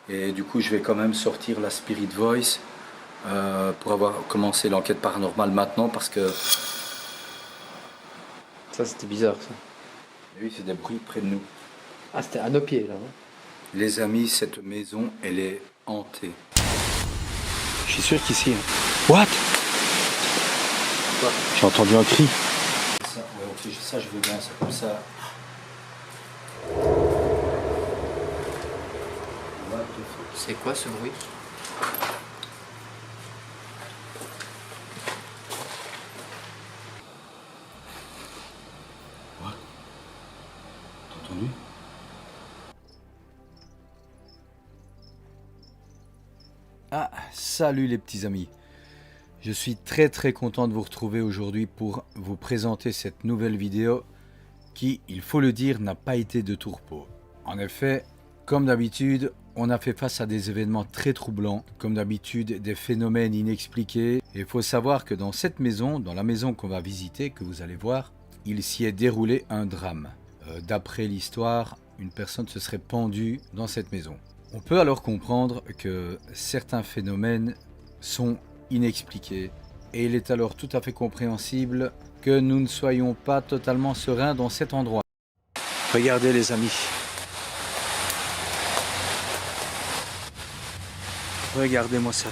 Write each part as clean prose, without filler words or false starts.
Et du coup, je vais quand même sortir la Spirit Voice pour avoir commencé l'enquête paranormale maintenant parce que... Ça, c'était bizarre, ça. Oui, c'est des bruits près de nous. Ah, c'était à nos pieds, là. Hein. Les amis, cette maison, elle est hantée. Je suis sûr qu'ici... What? Quoi? J'ai entendu un cri. Ça, ouais, ok, ça je veux bien, c'est comme ça. C'est quoi ce bruit? What? T'as entendu? Ah, salut les petits amis. Je suis très content de vous retrouver aujourd'hui pour vous présenter cette nouvelle vidéo qui, il faut le dire, n'a pas été de tout repos. En effet, comme d'habitude, on a fait face à des événements très troublants, comme d'habitude des phénomènes inexpliqués. Et il faut savoir que dans cette maison, dans la maison qu'on va visiter, que vous allez voir, il s'y est déroulé un drame. D'après l'histoire, une personne se serait pendue dans cette maison. On peut alors comprendre que certains phénomènes sont inexpliqués et il est alors tout à fait compréhensible que nous ne soyons pas totalement sereins dans cet endroit. Regardez les amis. Regardez-moi ça.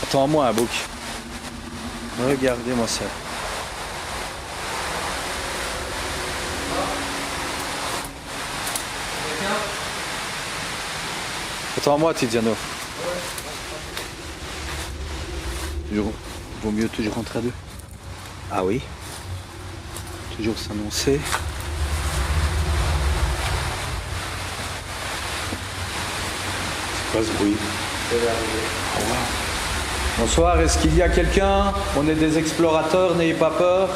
Attends-moi un bouc. Regardez-moi ça. Attends-moi Tiziano. Toujours, vaut mieux toujours rentrer à deux. Ah oui. Toujours s'annoncer. C'est quoi ce bruit? Je vais arriver. Oh, wow. Bonsoir, est-ce qu'il y a quelqu'un? On est des explorateurs, n'ayez pas peur.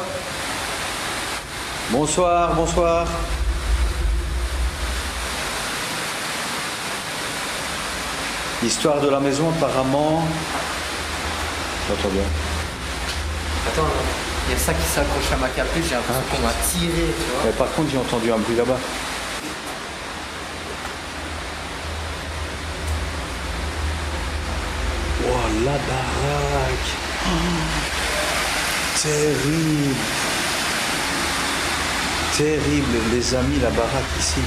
Bonsoir, bonsoir. L'histoire de la maison, apparemment... J'entends bien. Attends, il y a ça qui s'accroche à ma capuche, j'ai l'impression qu'on m'a tiré, tu vois. Mais par contre, j'ai entendu un bruit là-bas. Oh, la baraque. Oh, terrible. Terrible, les amis, la baraque ici.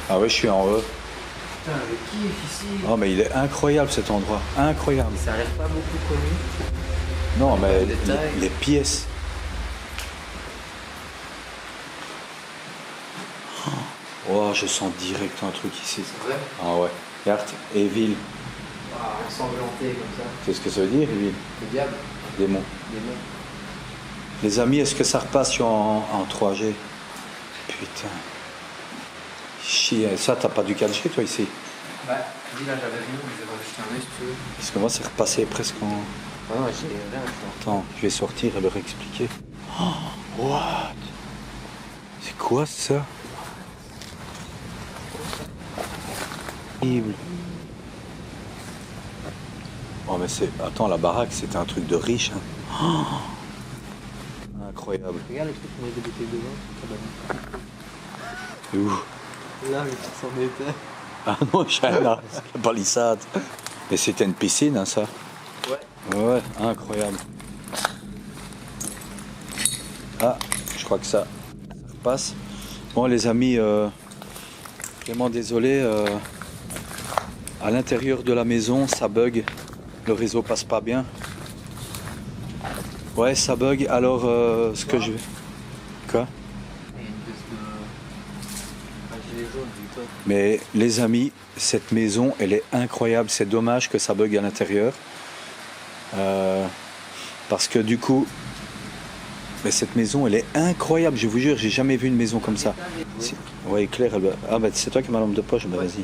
Ah ouais, je suis en E. Putain, le kiff ici. Oh, mais il est incroyable cet endroit. Incroyable. Ça a l'air pas beaucoup connu. Non, mais Le détail. les pièces. Oh, je sens direct un truc ici. C'est vrai? Ah ouais. Regarde, Evil. Ah, ensanglanté comme ça. Qu'est-ce que ça veut dire, Evil? Le diable, Démon. démon. Les amis, est-ce que ça repasse en 3G? Putain. Chier. Ça, t'as pas dû cacher, toi, ici? Bah, dis là, j'avais vu, mais je vais jeter un œil si tu veux. Parce que moi, c'est repassé presque en... Ah non, j'ai rien, je Attends, je vais sortir et leur expliquer. Oh, what? C'est quoi ça? Horrible. Oh mais c'est... Attends, la baraque, c'était un truc de riche. Hein. Oh, incroyable. Regarde les trucs qu'on avait débuté devant, C'est où? là, le petit s'en était. Ah non, China, c'est la palissade. Mais c'était une piscine, hein, ça? Ouais. Ouais, incroyable. Ah, je crois que ça repasse. Bon, les amis, vraiment désolé. À l'intérieur de la maison, ça bug. Le réseau passe pas bien. Ouais, ça bug. Alors, ce que je vais... Quoi? Il y a une espèce de... un gilet jaune, dis-toi. Mais les amis, cette maison, elle est incroyable. C'est dommage que ça bug à l'intérieur. Parce que du coup, mais cette maison, elle est incroyable. Je vous jure, j'ai jamais vu une maison comme ça. Si... Ouais, Claire, elle... Ah bah c'est toi qui as ma lampe de poche. Bah vas-y.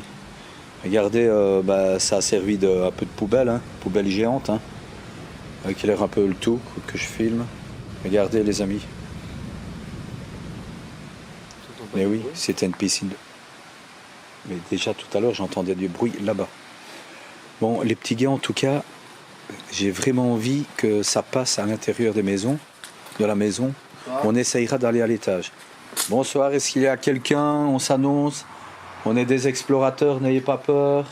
Regardez, ça a servi de un peu de poubelle, hein. Poubelle géante, hein. Avec l'air un peu le tout que je filme. Regardez les amis. Mais oui, c'était une piscine. Mais déjà tout à l'heure, j'entendais du bruit là-bas. Bon, les petits gars, en tout cas, j'ai vraiment envie que ça passe à l'intérieur des maisons, de la maison. On essayera d'aller à l'étage. Bonsoir, est-ce qu'il y a quelqu'un? On s'annonce. On est des explorateurs, n'ayez pas peur.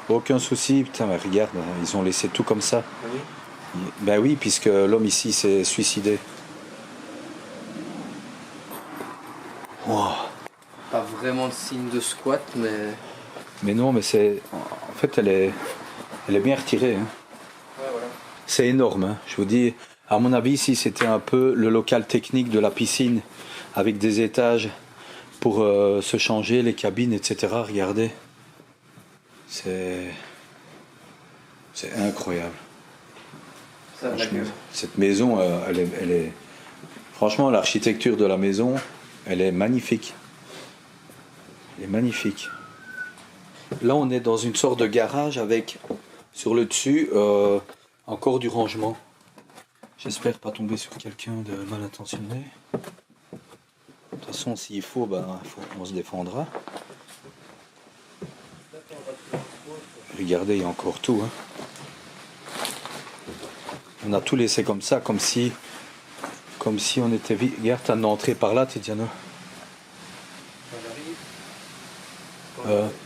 Aucun souci. Putain, mais regarde, ils ont laissé tout comme ça. Oui. Ben oui, puisque l'homme ici s'est suicidé. Wow. Pas vraiment de signe de squat, mais... Mais non, mais c'est... En fait, elle est bien retirée. Hein. Ouais, voilà. C'est énorme, hein. Je vous dis... À mon avis, ici, c'était un peu le local technique de la piscine, avec des étages pour se changer, les cabines, etc. Regardez. C'est incroyable. Ça a de la gueule. Cette maison, elle est... Franchement, l'architecture de la maison, elle est magnifique. Elle est magnifique. Là, on est dans une sorte de garage avec, sur le dessus, encore du rangement. J'espère pas tomber sur quelqu'un de mal intentionné. De toute façon, s'il faut, on se défendra. Regardez, il y a encore tout. Hein. On a tout laissé comme ça, comme si on était vite. Regarde, t'as une entrée par là, Tiziano.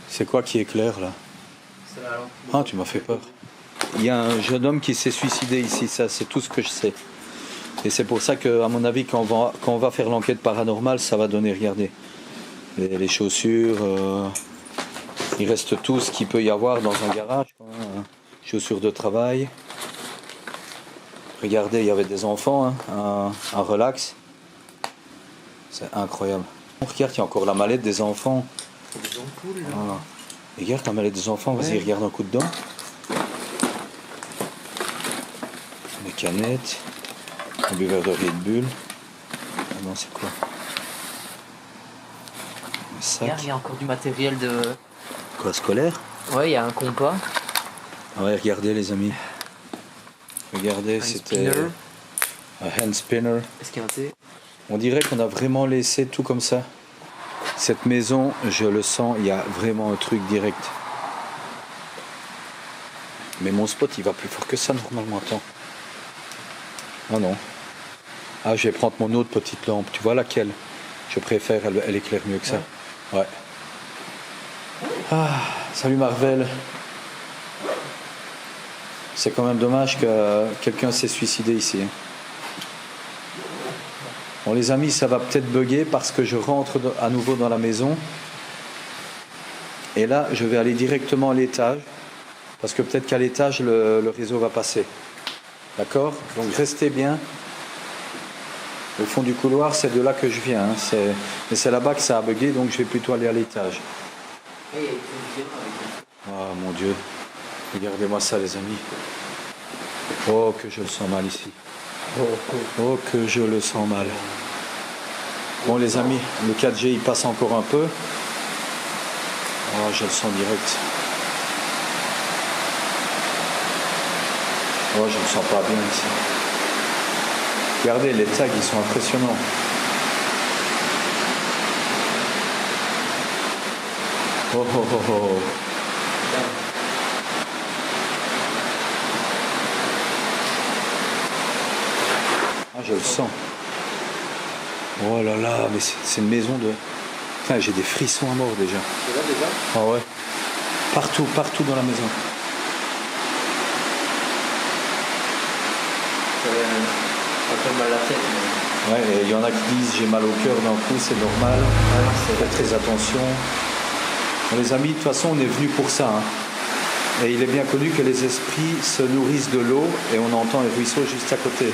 C'est quoi qui éclaire là? C'est la lampe. Ah, tu m'as fait peur. Il y a un jeune homme qui s'est suicidé ici, ça c'est tout ce que je sais. Et c'est pour ça que, à mon avis, quand on va faire l'enquête paranormale, ça va donner, regardez, les chaussures, il reste tout ce qu'il peut y avoir dans un garage, quoi, hein. Chaussures de travail. Regardez, il y avait des enfants, hein, un relax. C'est incroyable. Regarde, il y a encore la mallette des enfants. C'est des ampoules, là. Voilà. Regarde la mallette des enfants, vas-y, Ouais. regarde un coup dedans. Les canettes, un buveur de Red Bull. Ah non, c'est quoi? Le sac. Regarde, il y a encore du matériel de... Quoi, scolaire? Ouais, il y a un compas. Ouais, regardez les amis. Regardez, Un c'était spinner. un hand spinner. Esquinté. On dirait qu'on a vraiment laissé tout comme ça. Cette maison, je le sens, il y a vraiment un truc direct. Mais mon spot, il va plus fort que ça normalement. Attends. Ah non. Ah, je vais prendre mon autre petite lampe. Tu vois laquelle? Je préfère, elle éclaire mieux que ça. Ouais. Ah, salut Marvel. C'est quand même dommage que quelqu'un s'est suicidé ici. Bon les amis, ça va peut-être bugger parce que je rentre à nouveau dans la maison. Et là, je vais aller directement à l'étage. Parce que peut-être qu'à l'étage, le réseau va passer. D'accord? Donc restez bien. Le fond du couloir, c'est de là que je viens. Hein. Mais c'est là-bas que ça a bugué, donc je vais plutôt aller à l'étage. Oh mon Dieu. Regardez-moi ça les amis. Oh que je le sens mal ici. Oh que je le sens mal. Bon les amis, le 4G il passe encore un peu. Oh je le sens direct. Oh je le sens pas bien ici. Regardez les tags ils sont impressionnants. Oh oh oh oh. Ah, je le sens. Oh là là, mais c'est une maison de... Putain, j'ai des frissons à mort déjà. C'est là déjà? Ah ouais. Partout, partout dans la maison. Un peu mal à la tête. Mais... Ouais, et il y en a qui disent j'ai mal au cœur d'un coup, c'est normal. Faites très attention. Bon, les amis, de toute façon, on est venu pour ça. Hein. Et il est bien connu que les esprits se nourrissent de l'eau et on entend les ruisseaux juste à côté.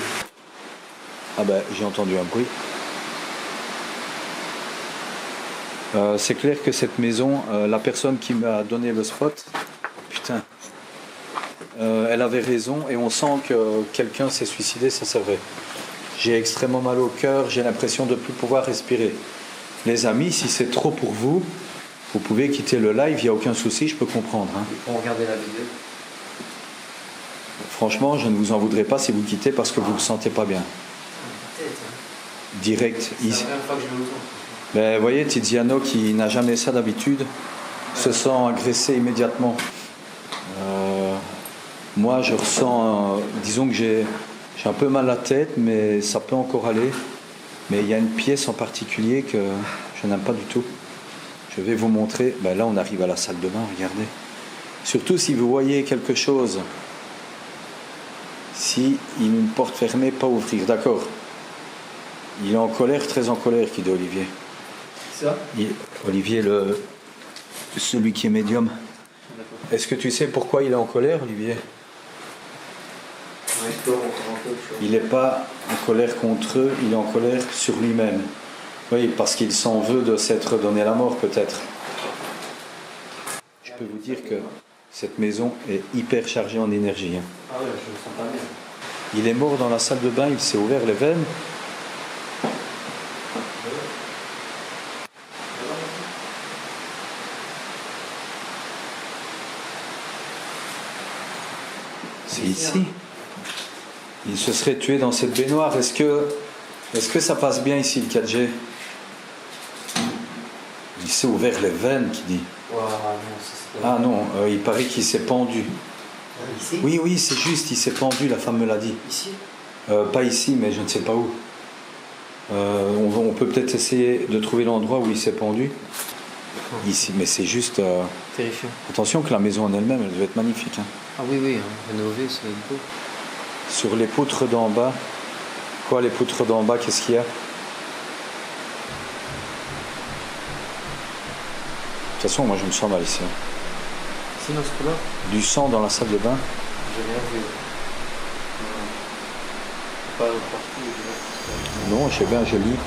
Ah ben, j'ai entendu un bruit. C'est clair que cette maison, la personne qui m'a donné le spot, putain, elle avait raison et on sent que quelqu'un s'est suicidé, ça c'est vrai. J'ai extrêmement mal au cœur, j'ai l'impression de ne plus pouvoir respirer. Les amis, si c'est trop pour vous, vous pouvez quitter le live, il n'y a aucun souci, je peux comprendre. Hein. On regardait la vidéo. Franchement, je ne vous en voudrais pas si vous quittez parce que vous ne vous sentez pas bien. Direct. C'est la première fois que je me retourne. Ben, vous voyez, Tiziano, qui n'a jamais ça d'habitude, se sent agressé immédiatement. Moi, je ressens, disons que j'ai un peu mal à la tête, mais ça peut encore aller. Mais il y a une pièce en particulier que je n'aime pas du tout. Je vais vous montrer. Ben là, on arrive à la salle de bain, regardez. Surtout si vous voyez quelque chose. Si il a une porte fermée, pas ouvrir. D'accord. Il est en colère, très en colère, qui dit Olivier. Ça Olivier, celui qui est médium. Est-ce que tu sais pourquoi il est en colère, Olivier? Il n'est pas en colère contre eux, il est en colère sur lui-même. Oui, parce qu'il s'en veut de s'être donné la mort, peut-être. Je peux vous dire que cette maison est hyper chargée en énergie. Ah ouais, je me sens pas bien. Il est mort dans la salle de bain, il s'est ouvert les veines. C'est ici. Il se serait tué dans cette baignoire. Est-ce que ça passe bien ici, le 4G? Il s'est ouvert les veines, qui dit. Wow, non, Ah non, il paraît qu'il s'est pendu. Ici? Oui, c'est juste, il s'est pendu, la femme me l'a dit. Ici? Pas ici, mais je ne sais pas où. On peut peut-être essayer de trouver l'endroit où il s'est pendu. Ici, mais c'est juste... Terrifiant. Attention que la maison en elle-même, elle devait être magnifique. Hein. Ah oui, rénover, c'est beau. Sur les poutres d'en bas... Quoi, les poutres d'en bas, qu'est-ce qu'il y a? De toute façon, moi je me sens mal ici. Ici, dans ce couloir? Du sang dans la salle de bain. J'ai rien vu. Pas partout. Non, je sais bien, je lis.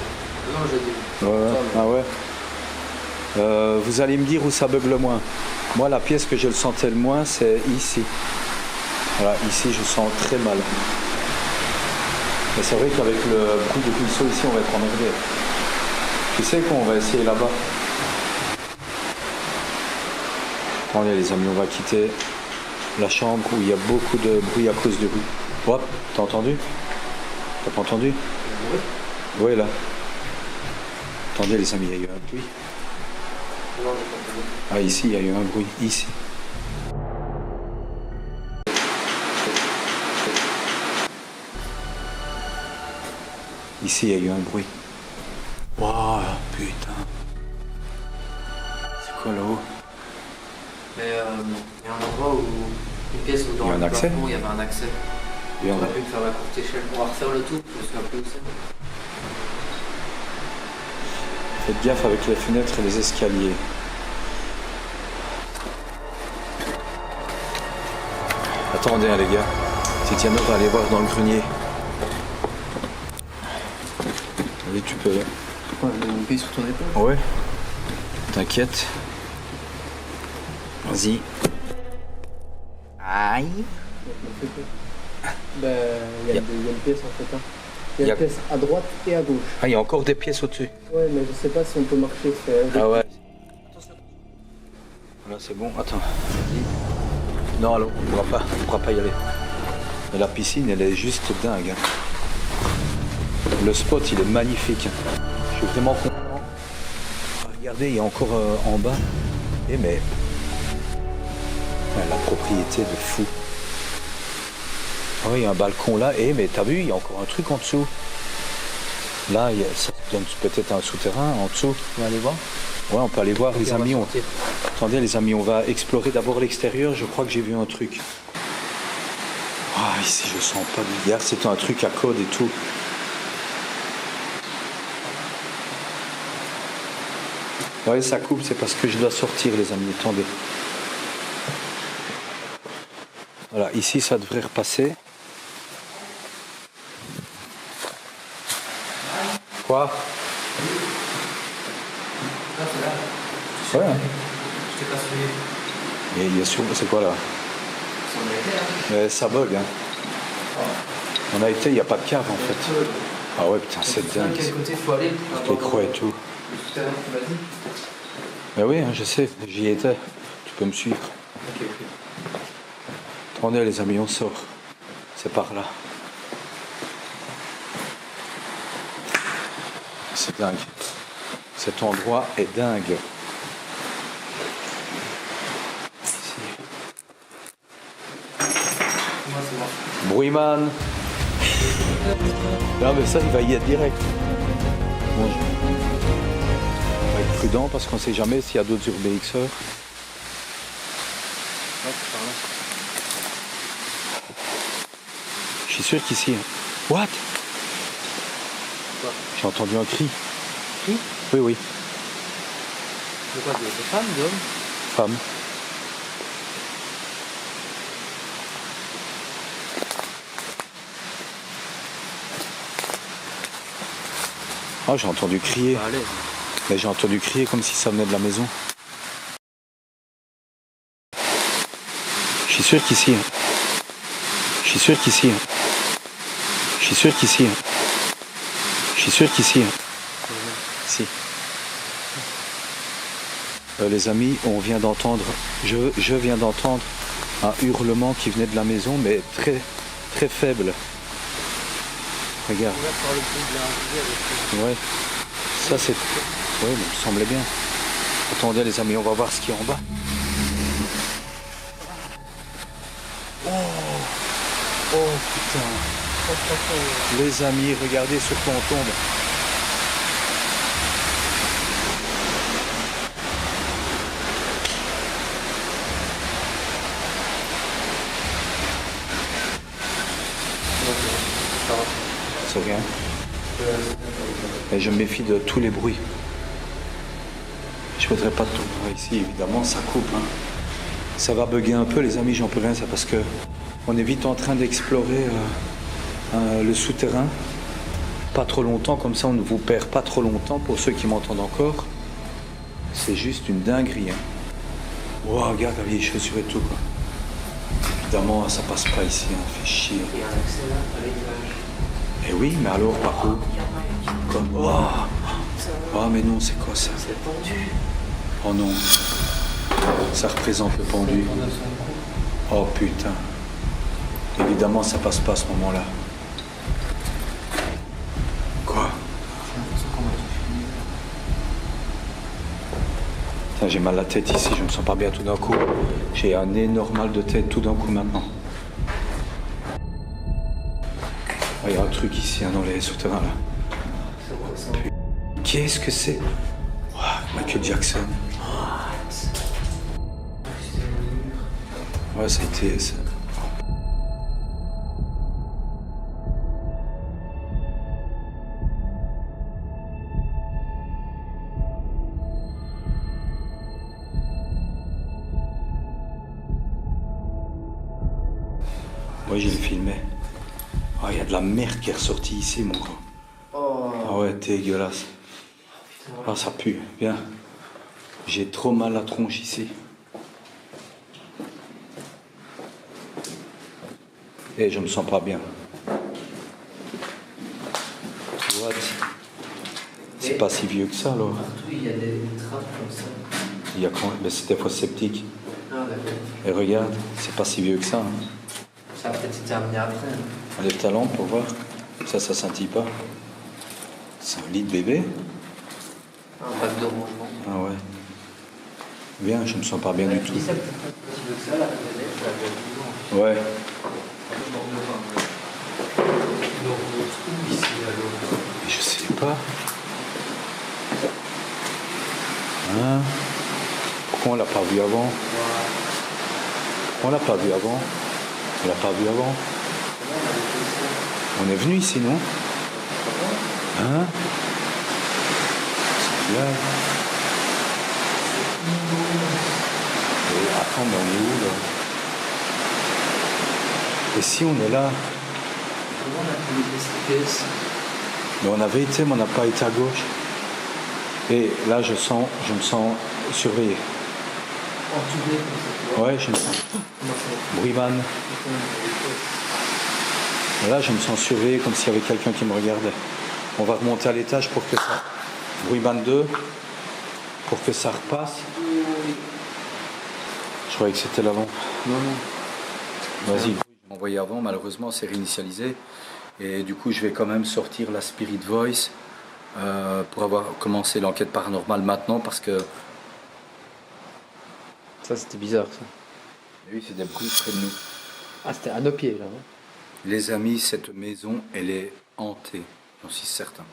Non, j'ai dit. Ouais. Ah ouais. Vous allez me dire où ça bug le moins. Moi, la pièce que je le sentais le moins, c'est ici. Voilà, ici, je sens très mal. Mais c'est vrai qu'avec le coup de pinceau ici, on va être emmerdé. Tu sais qu'on va essayer là-bas. Attendez les amis, on va quitter la chambre où il y a beaucoup de bruit à cause du bruit. Hop, t'as entendu? T'as pas entendu? Oui. Oui, là. Attendez les amis, il y a eu un bruit. Non, j'ai pas entendu. Ah, ici, il y a eu un bruit. Ici. Ici, il y a eu un bruit. Waouh, putain. C'est quoi là-haut? Mais il y a un endroit où. Une pièce où dans Il y a un le accès? plafond, il y avait un accès. Il y a On un- aurait pu faire la courte échelle. On va refaire le tour, je me souviens plus où c'est. Faites gaffe avec les fenêtres et les escaliers. Attendez, hein, les gars. Titiano va aller voir dans le grenier. Allez, tu peux. Ouais, je vais monter sur ton épaule. Ouais. T'inquiète. Vas-y. Aïe. Ben, il y a une pièce en fait. Hein. Il y Y a a- une pièce à droite et à gauche. Ah, il y a encore des pièces au-dessus. Ouais, mais je sais pas si on peut marcher. Ah ouais. Là, c'est bon. Attends. Vas-y. Non, alors, on ne pourra pas y aller. Mais la piscine, elle est juste dingue. Hein. Le spot, il est magnifique. Hein. Je suis vraiment content. Ah, regardez, il y a encore en bas. Mais la propriété de fou. Ah oui, il y a un balcon là. Mais t'as vu, il y a encore un truc en dessous. Là, ça donne peut-être un souterrain en dessous. On va aller voir. Ouais, on peut aller voir, les on va amis. sortir. Attendez, les amis, on va explorer d'abord l'extérieur. Je crois que j'ai vu un truc. Ah, ici, je sens pas du gars. C'est un truc à code et tout. Ouais, ça coupe, c'est parce que je dois sortir, les amis. Attendez. Voilà, ici, ça devrait repasser. Quoi? Ah, c'est là. Ouais. Je t'ai pas suivi. Et il y a c'est quoi là? Ça en a été, hein. Ça bug, hein. On a été, il n'y a pas de cave en fait. Ah ouais, putain, c'est Tu sais de dingue. quel côté il faut aller? Les croix et tout. Le souterrain, tu m'as dit? Mais oui, hein, je sais, j'y étais. Tu peux me suivre. Ok. Attendez les amis, on sort. C'est par là. C'est dingue. Cet endroit est dingue. Ici. Bruiman. Non mais ça il va y être direct. Bon, on va être prudent parce qu'on sait jamais s'il y a d'autres urbexeurs. Ouais, c'est par là. Je suis sûr qu'ici. What? Quoi? J'ai entendu un cri. Qui? Oui, oui. De quoi? De femmes, d'hommes? Femme. Oh, j'ai entendu crier. Pas à l'aise. Mais j'ai entendu crier comme si ça venait de la maison. Je suis sûr qu'ici. Je suis sûr qu'ici. Je suis sûr qu'ici. Je suis sûr qu'ici. Si. Les amis, on vient d'entendre, je viens d'entendre un hurlement qui venait de la maison, mais très, très faible. Regarde. On va faire le bruit de la rivière. Ouais. Ça c'est. Oui, il me semblait bien. Attendez les amis, on va voir ce qu'il y a en bas. Oh putain. Les amis, regardez sur quoi on tombe. C'est rien. Et je me méfie de tous les bruits. Je voudrais pas tout voir ici, évidemment, ça coupe. Hein. Ça va bugger un peu, les amis, j'en peux rien, ça parce que on est vite en train d'explorer le souterrain. Pas trop longtemps, comme ça on ne vous perd pas trop longtemps pour ceux qui m'entendent encore. C'est juste une dinguerie. Hein. Wow, regarde les chaussures et tout. Quoi. Évidemment, ça passe pas ici, hein, fait chier. Il y a un accès là, à l'étage. Eh oui, mais alors par où? Comme... Oh mais non, c'est quoi ça? C'est pendu. Oh non. Ça représente le pendu. Oh putain. Évidemment, ça passe pas à ce moment-là. Quoi? Putain, j'ai mal à la tête ici, je me sens pas bien tout d'un coup. J'ai un énorme mal de tête tout d'un coup maintenant. Il y a un truc ici hein, dans les souterrains là. Qu'est-ce que c'est? Wow, Michael Jackson. Ouais, ça a été... Ça... Ouais, j'ai le filmé. Oh, il y a de la merde qui est ressortie ici, mon gars. Oh. Ah ouais, dégueulasse. Ah, ça pue. Viens. J'ai trop mal à la tronche ici. Et je me sens pas bien. What? C'est pas si vieux que ça, alors. Partout, il y a des trappes comme ça. Il y a quand... Mais c'était fois sceptique. Ah, d'accord. Et regarde, c'est pas si vieux que ça. Hein. Ça a peut-être été terminé après. Hein. Enlève ta lampe pour voir. Ça scintille pas. C'est un lit de bébé. Un bac de rangement. Ah ouais. Viens, je me sens pas bien du tout. Si ça peut être un petit peu que ça, la fenêtre, ça va être plus grand. Ouais. On retrouve ici, alors. Je sais pas. Hein? Pourquoi on l'a pas vu avant? On l'a pas vu avant. On l'a pas vu avant. On est venu ici, non? Hein? C'est bien. Et attends, mais on est où là? Et si on est là? Comment on a pu les GPS? Mais on avait été, mais on n'a pas été à gauche. Et là, je me sens surveillé. Entubé comme ça, tu vois. Ouais, je me sens. Comment ça Bruiman. Là, je me sens surveillé comme s'il y avait quelqu'un qui me regardait. On va remonter à l'étage pour que ça... Bruiman 2. Pour que ça repasse. Je croyais que c'était la lampe. Non, non. Vas-y. Je m'envoyais avant, malheureusement, c'est réinitialisé. Et du coup, je vais quand même sortir la Spirit Voice pour avoir commencé l'enquête paranormale maintenant parce que... Ça, c'était bizarre, ça. Oui, c'est des bruits près de nous. Ah, c'était à nos pieds, là. Hein. Les amis, cette maison, elle est hantée, j'en suis certain.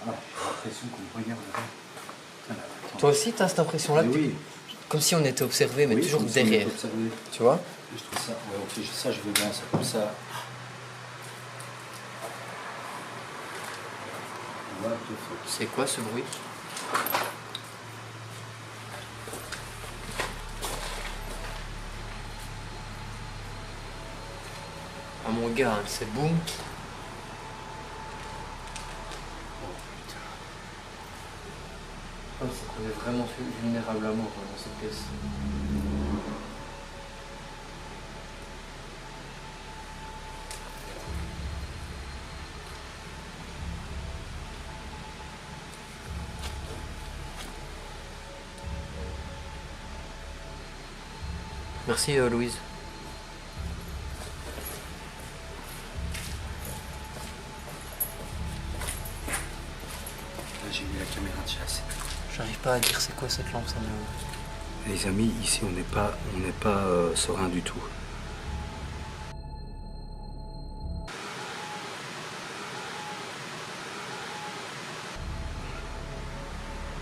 Ah, j'ai l'impression qu'on me regarde là. Toi aussi, t'as cette impression-là? Mais oui. Comme si on était observé, mais Oui, toujours comme si on derrière. était observé. Tu vois? Je trouve ça, ouais, ok, ça je veux bien, c'est comme ça. What the fuck. C'est quoi ce bruit? Ah mon gars, c'est boum. Oh, ça qu'on est vraiment vulnérable à mort dans cette pièce. Merci Louise. Là j'ai mis la caméra de chasse. J'arrive pas à dire c'est quoi cette lampe, ça me... Les amis, ici on n'est pas serein du tout.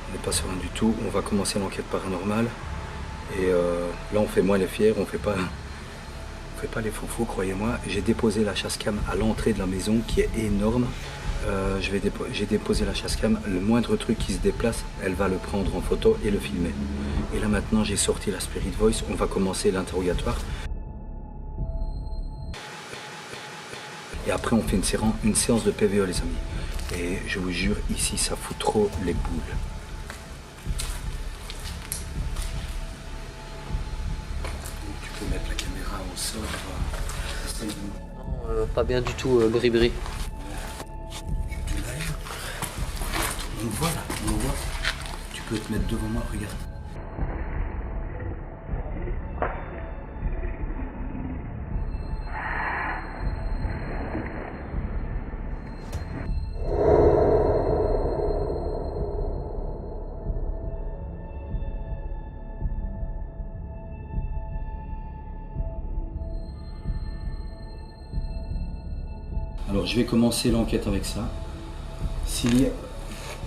On n'est pas serein du tout. On va commencer l'enquête paranormale. Et là on fait moins les fiers, on fait pas les faux, croyez-moi. J'ai déposé la chasse-cam à l'entrée de la maison qui est énorme. J'ai déposé la chasse-cam, le moindre truc qui se déplace, elle va le prendre en photo et le filmer. Et là maintenant j'ai sorti la Spirit Voice, on va commencer l'interrogatoire. Et après on fait une séance de PVE les amis. Et je vous jure, ici ça fout trop les boules. Tu peux mettre la caméra au sol. Non, pas bien du tout, bri-bri. On le voit là, on le voit. Tu peux te mettre devant moi, regarde. Alors je vais commencer l'enquête avec ça.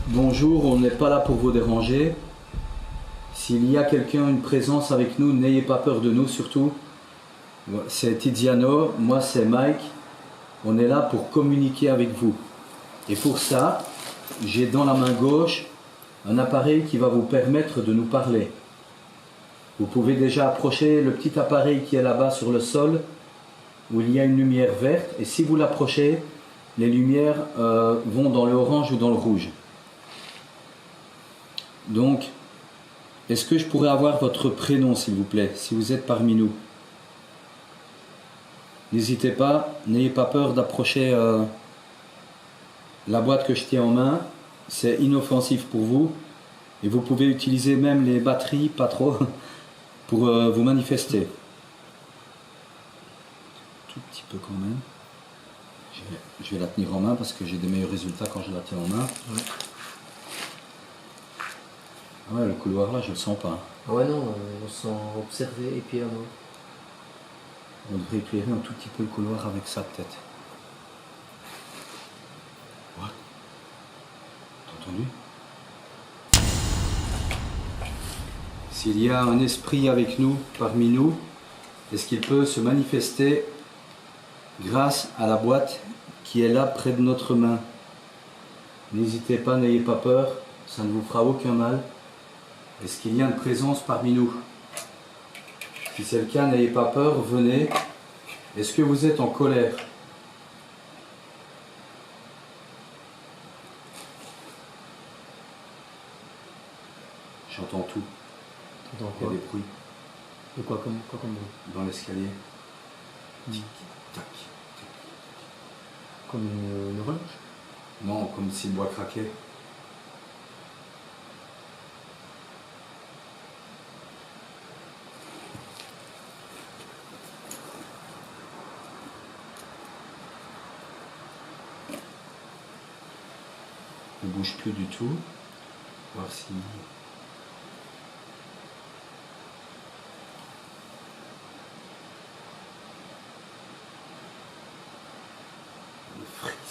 Bonjour, on n'est pas là pour vous déranger. S'il y a quelqu'un, une présence avec nous, n'ayez pas peur de nous surtout. C'est Tiziano, moi c'est Mike. On est là pour communiquer avec vous. Et pour ça, j'ai dans la main gauche un appareil qui va vous permettre de nous parler. Vous pouvez déjà approcher le petit appareil qui est là-bas sur le sol, où il y a une lumière verte. Et si vous l'approchez, les lumières vont dans le orange ou dans le rouge. Donc, est-ce que je pourrais avoir votre prénom, s'il vous plaît, si vous êtes parmi nous? N'hésitez pas, n'ayez pas peur d'approcher la boîte que je tiens en main. C'est inoffensif pour vous. Et vous pouvez utiliser même les batteries, pas trop, pour vous manifester. Tout petit peu quand même. Je vais la tenir en main parce que j'ai des meilleurs résultats quand je la tiens en main. Ouais. Ouais, le couloir là, je le sens pas. Ouais, non, on se sent observé et puis à moi. On devrait éclairer un tout petit peu le couloir avec ça peut-être. What? T'as entendu? S'il y a un esprit avec nous, parmi nous, est-ce qu'il peut se manifester grâce à la boîte qui est là près de notre main? N'hésitez pas, n'ayez pas peur, ça ne vous fera aucun mal. Est-ce qu'il y a une présence parmi nous? Si c'est le cas, n'ayez pas peur, venez. Est-ce que vous êtes en colère? J'entends tout. T'entends Il y a quoi? des bruits De quoi comme bruit? dans l'escalier. Tic, tac. Comme une horloge? Non, comme si le bois craquait. Ne bouge plus du tout. Voir si...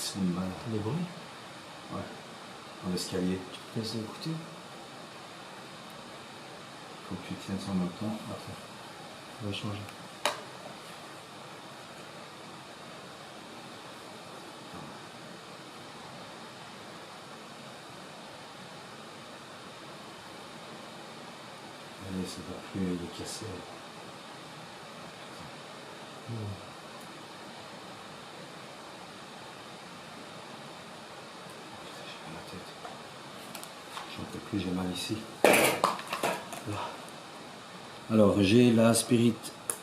sont de mal. Les bruits. Ouais. Dans l'escalier. Tu peux laisser écouter. Faut que tu tiennes ça en même temps. Attends. On va changer. Allez, ça va plus, il est cassé. J'ai mal à la tête. J'en peux plus, j'ai mal ici. Alors, j'ai la Spirit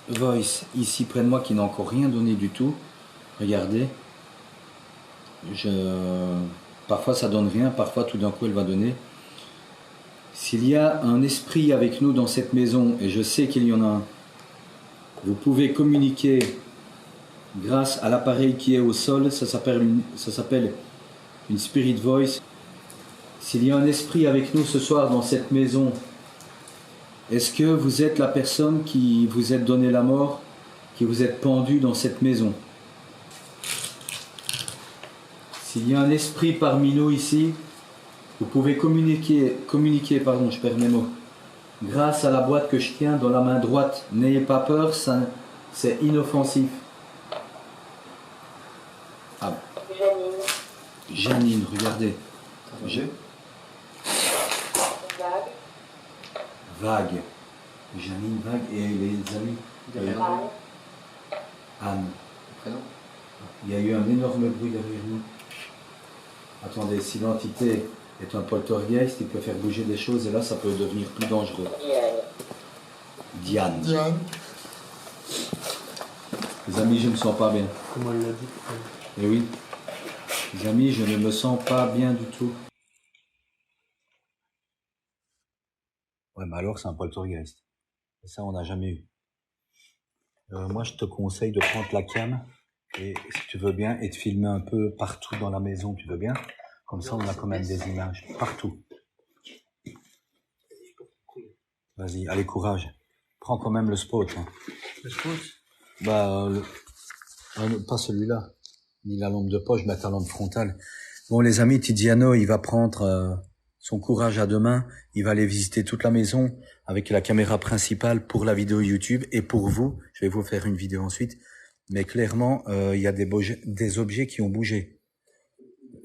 Voice ici près de moi qui n'a encore rien donné du tout. Regardez. Parfois ça donne rien, parfois tout d'un coup elle va donner. S'il y a un esprit avec nous dans cette maison, et je sais qu'il y en a un, vous pouvez communiquer grâce à l'appareil qui est au sol, ça s'appelle une Spirit Voice. S'il y a un esprit avec nous ce soir dans cette maison, est-ce que vous êtes la personne qui vous êtes donné la mort, qui vous êtes pendu dans cette maison? S'il y a un esprit parmi nous ici, vous pouvez communiquer, je perds mes mots, grâce à la boîte que je tiens dans la main droite. N'ayez pas peur, c'est inoffensif. Ah. Janine, regardez. Vague. Janine, Vague et les amis. Anne. Prénom. Il y a eu un énorme bruit derrière nous. Attendez, si l'entité est un poltergeist, il peut faire bouger des choses et là, ça peut devenir plus dangereux. Diane. Les amis, je ne me sens pas bien. Comment elle l'a dit? Eh oui. Les amis, je ne me sens pas bien du tout. Ouais, mais alors, c'est un poltergeist. Et ça, on n'a jamais eu. Moi, je te conseille de prendre la cam et, si tu veux bien, et de filmer un peu partout dans la maison, tu veux bien? Comme ça, on a quand même des images. Partout. Vas-y, allez, courage. Prends quand même le spot. Hein. Le spot? Bah, pas celui-là. Ni la lampe de poche, mais ta lampe frontale. Bon, les amis, Tiziano, il va prendre son courage à deux mains. Il va aller visiter toute la maison avec la caméra principale pour la vidéo YouTube et pour vous. Je vais vous faire une vidéo ensuite. Mais clairement, il y a des objets qui ont bougé.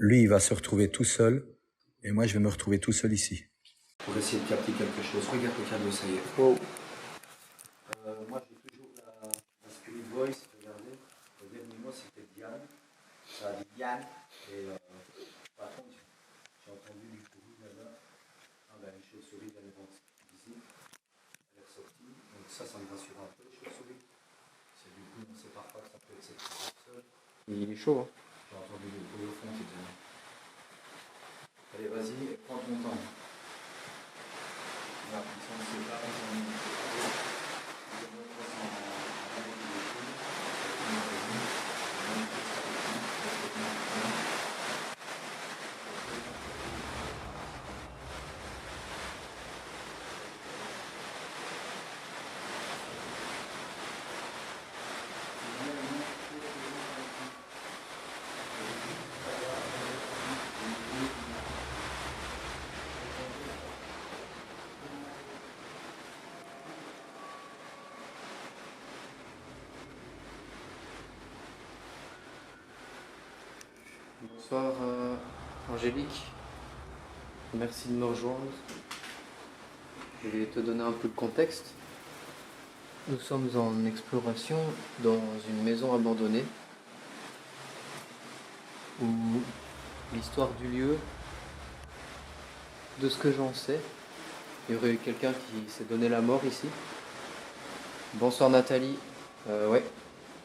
Lui, il va se retrouver tout seul. Et moi, je vais me retrouver tout seul ici. Pour essayer de capter quelque chose. Regarde le cadeau, ça y est. Wow. Moi, j'ai toujours la Spirit Voice. Regardez. Le dernier mot, c'était Diane. Ça a dit Diane. Et par contre, j'ai entendu du bruit là-bas. Ah ben, une chauve-souris vient de rentrer ici. Elle est ressortie. Donc ça me rassure un peu, les chauves-souris. C'est du bruit, on sait parfois que ça peut être cette seule. Il est chaud, hein. J'ai entendu du bruit au fond, c'est bien. Allez, vas-y, prends ton temps. Voilà, comme ça, on sait pas. Bonsoir Angélique, merci de me rejoindre. Je vais te donner un peu de contexte. Nous sommes en exploration dans une maison abandonnée où l'histoire du lieu, de ce que j'en sais, il y aurait eu quelqu'un qui s'est donné la mort ici. Bonsoir Nathalie, ouais,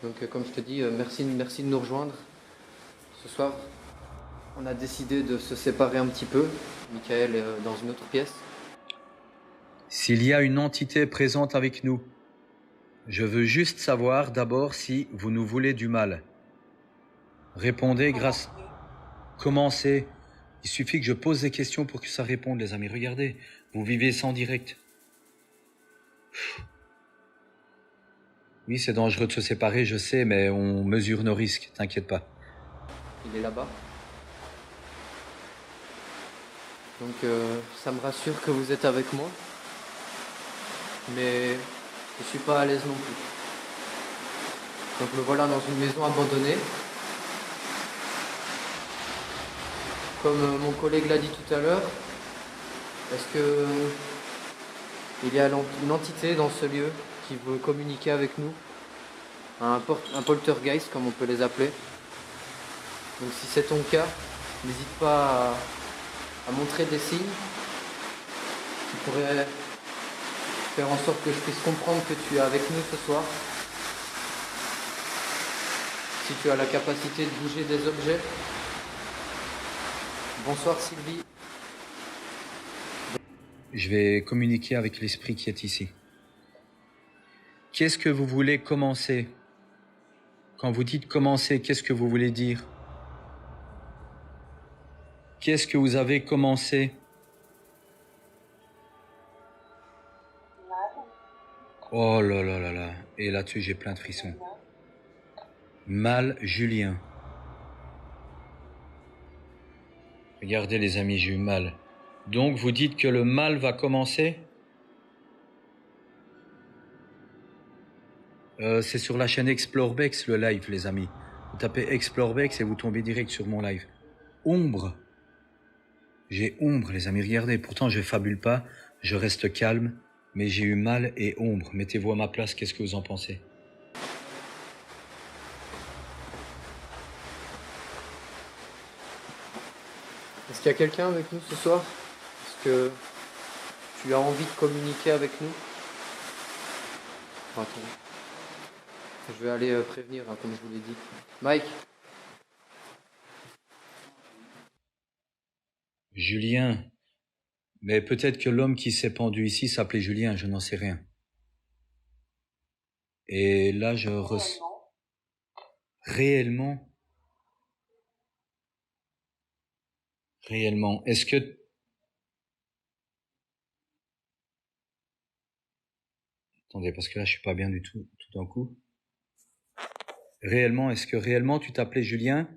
donc comme je te dis, merci de nous rejoindre. Ce soir, on a décidé de se séparer un petit peu. Michael est dans une autre pièce. S'il y a une entité présente avec nous, je veux juste savoir d'abord si vous nous voulez du mal. Répondez grâce... Commencez. Il suffit que je pose des questions pour que ça réponde, les amis. Regardez, vous vivez sans direct. Oui, c'est dangereux de se séparer, je sais, mais on mesure nos risques, t'inquiète pas. il est là-bas. Donc ça me rassure que vous êtes avec moi. Mais je suis pas à l'aise non plus. Donc me voilà dans une maison abandonnée. Comme mon collègue l'a dit tout à l'heure, est-ce que il y a une entité dans ce lieu qui veut communiquer avec nous? Un poltergeist comme on peut les appeler. Donc si c'est ton cas, n'hésite pas à montrer des signes qui pourraient faire en sorte que je puisse comprendre que tu es avec nous ce soir. Si tu as la capacité de bouger des objets. Bonsoir Sylvie. Je vais communiquer avec l'esprit qui est ici. Qu'est-ce que vous voulez commencer? Quand vous dites commencer, qu'est-ce que vous voulez dire? Qu'est-ce que vous avez commencé? Oh là là là là. Et là-dessus, j'ai plein de frissons. Mal Julien. Regardez les amis, j'ai eu mal. Donc vous dites que le mal va commencer? C'est sur la chaîne Explorebex le live les amis. Vous tapez Explorebex et vous tombez direct sur mon live. Ombre. J'ai ombre les amis, regardez. Pourtant je fabule pas, je reste calme. Mais j'ai eu mal et ombre. Mettez-vous à ma place, qu'est-ce que vous en pensez? Est-ce qu'il y a quelqu'un avec nous ce soir? Est-ce que tu as envie de communiquer avec nous? Attends. Je vais aller prévenir, hein, comme je vous l'ai dit. Mike. Julien. Mais peut-être que l'homme qui s'est pendu ici s'appelait Julien, je n'en sais rien. Et là, je ressens... Réellement? Réellement. Est-ce que... Attendez, parce que là, je suis pas bien du tout d'un coup. Réellement, est-ce que réellement tu t'appelais Julien?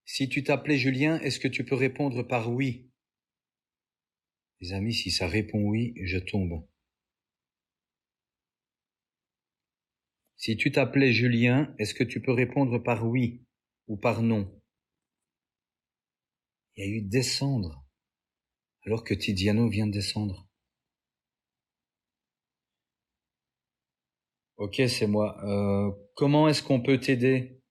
Si tu t'appelais Julien, est-ce que tu peux répondre par oui? Les amis, si ça répond oui, je tombe. Si tu t'appelais Julien, est-ce que tu peux répondre par oui ou par non? Il y a eu descendre, alors que Tiziano vient de descendre. Ok, c'est moi. Comment est-ce qu'on peut t'aider?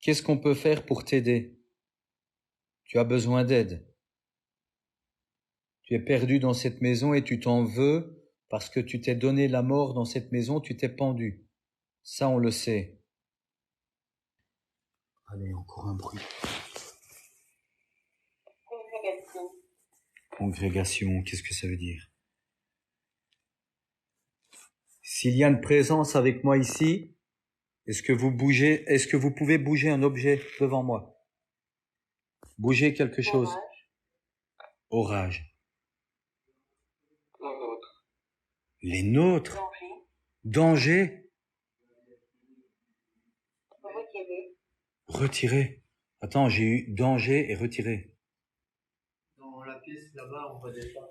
Qu'est-ce qu'on peut faire pour t'aider? Tu as besoin d'aide. Tu es perdu dans cette maison et tu t'en veux parce que tu t'es donné la mort dans cette maison, tu t'es pendu. Ça, on le sait. Allez, encore un bruit. Congrégation, qu'est-ce que ça veut dire? S'il y a une présence avec moi ici, est-ce que vous pouvez bouger un objet devant moi? Bouger quelque chose. Orage. Les nôtres. Danger. Retirer. Attends, j'ai eu danger et retirer. Dans la pièce là-bas, on voit des pas.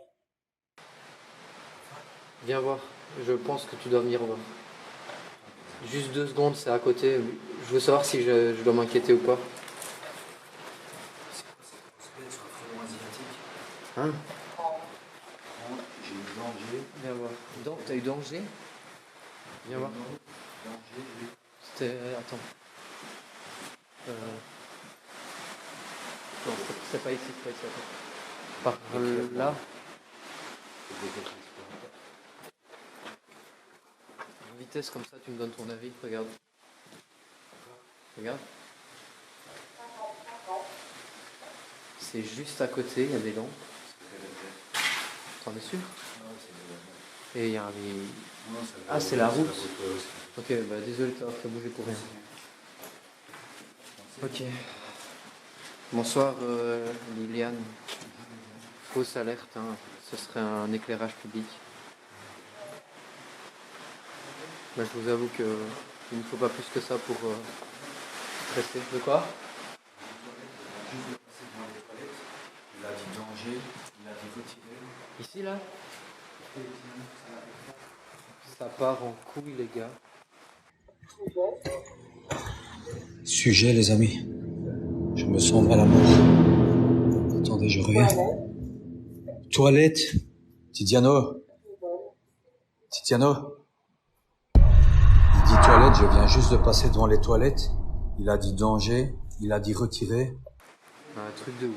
Viens voir. Je pense que tu dois venir voir. Juste 2 secondes, c'est à côté. Je veux savoir si je dois m'inquiéter ou pas. Hein? J'ai eu danger. Viens voir. T'as eu danger? Viens voir. C'était... attends. Non, c'est pas ici, c'est pas ici. Attends. Par là. En vitesse comme ça, tu me donnes ton avis. Regarde. Regarde. C'est juste à côté, il y a des lampes. T'en es sûr? Et il y a un... Ah, c'est la route. Ok, bah désolé de t'avoir fait bouger pour rien. Ok. Bonsoir Liliane. Fausse alerte, hein. Ce serait un éclairage public. Bah, je vous avoue que il ne faut pas plus que ça pour stressé. De quoi? Il a dit danger, il a dit retirer. Ici, là? Ça part en couille, les gars. Sujet, les amis. Je me sens mal à mort. Attendez, je reviens. Toilette. Tiziano. Tiziano. Il dit toilette, je viens juste de passer devant les toilettes. Il a dit danger, il a dit retirer. Un truc de ouf.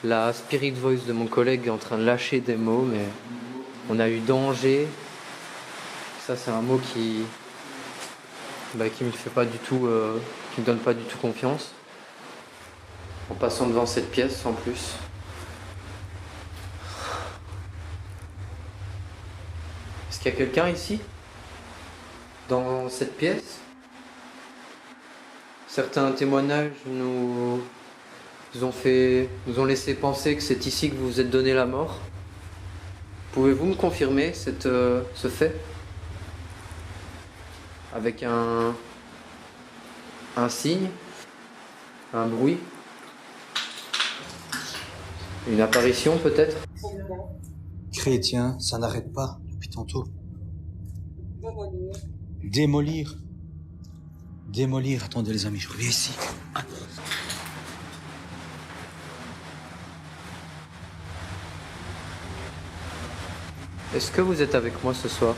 La spirit voice de mon collègue est en train de lâcher des mots, mais on a eu danger. Ça, c'est un mot qui me fait pas du tout, qui me donne pas du tout confiance. En passant devant cette pièce, en plus. Est-ce qu'il y a quelqu'un ici? Dans cette pièce? Certains témoignages nous ont laissé penser que c'est ici que vous vous êtes donné la mort. Pouvez-vous me confirmer ce fait? Avec un signe, un bruit, une apparition peut-être? Chrétien, ça n'arrête pas depuis tantôt. Démolir. Démolir. Attendez les amis, je reviens ici. Est-ce que vous êtes avec moi ce soir?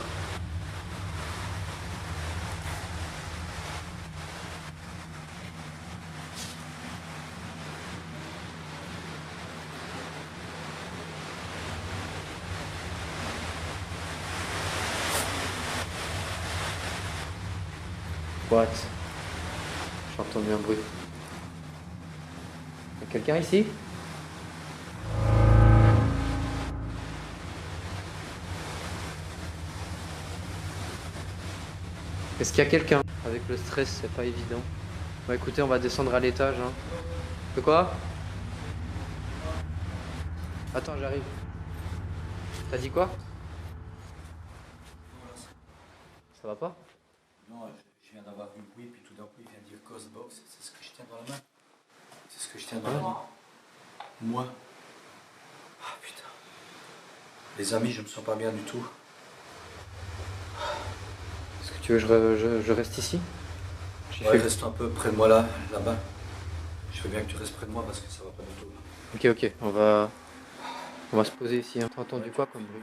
What? J'ai entendu un bruit. Y a quelqu'un ici? Est-ce qu'il y a quelqu'un? Avec le stress, c'est pas évident. Bon, écoutez, on va descendre à l'étage. Hein. De quoi? Attends, j'arrive. T'as dit quoi? Ça va pas? Non, je viens d'avoir un bruit, puis tout d'un coup, il vient de dire Ghostbox. C'est ce que je tiens dans la main. C'est ce que je tiens dans la main. Moi. Ah putain. Les amis, je me sens pas bien du tout. Est-ce que tu veux que je reste ici? Ouais, reste un peu près de moi là-bas. Je veux bien que tu restes près de moi parce que ça va pas du tout. Ok, on va se poser ici. Hein. T'as entendu quoi comme bruit?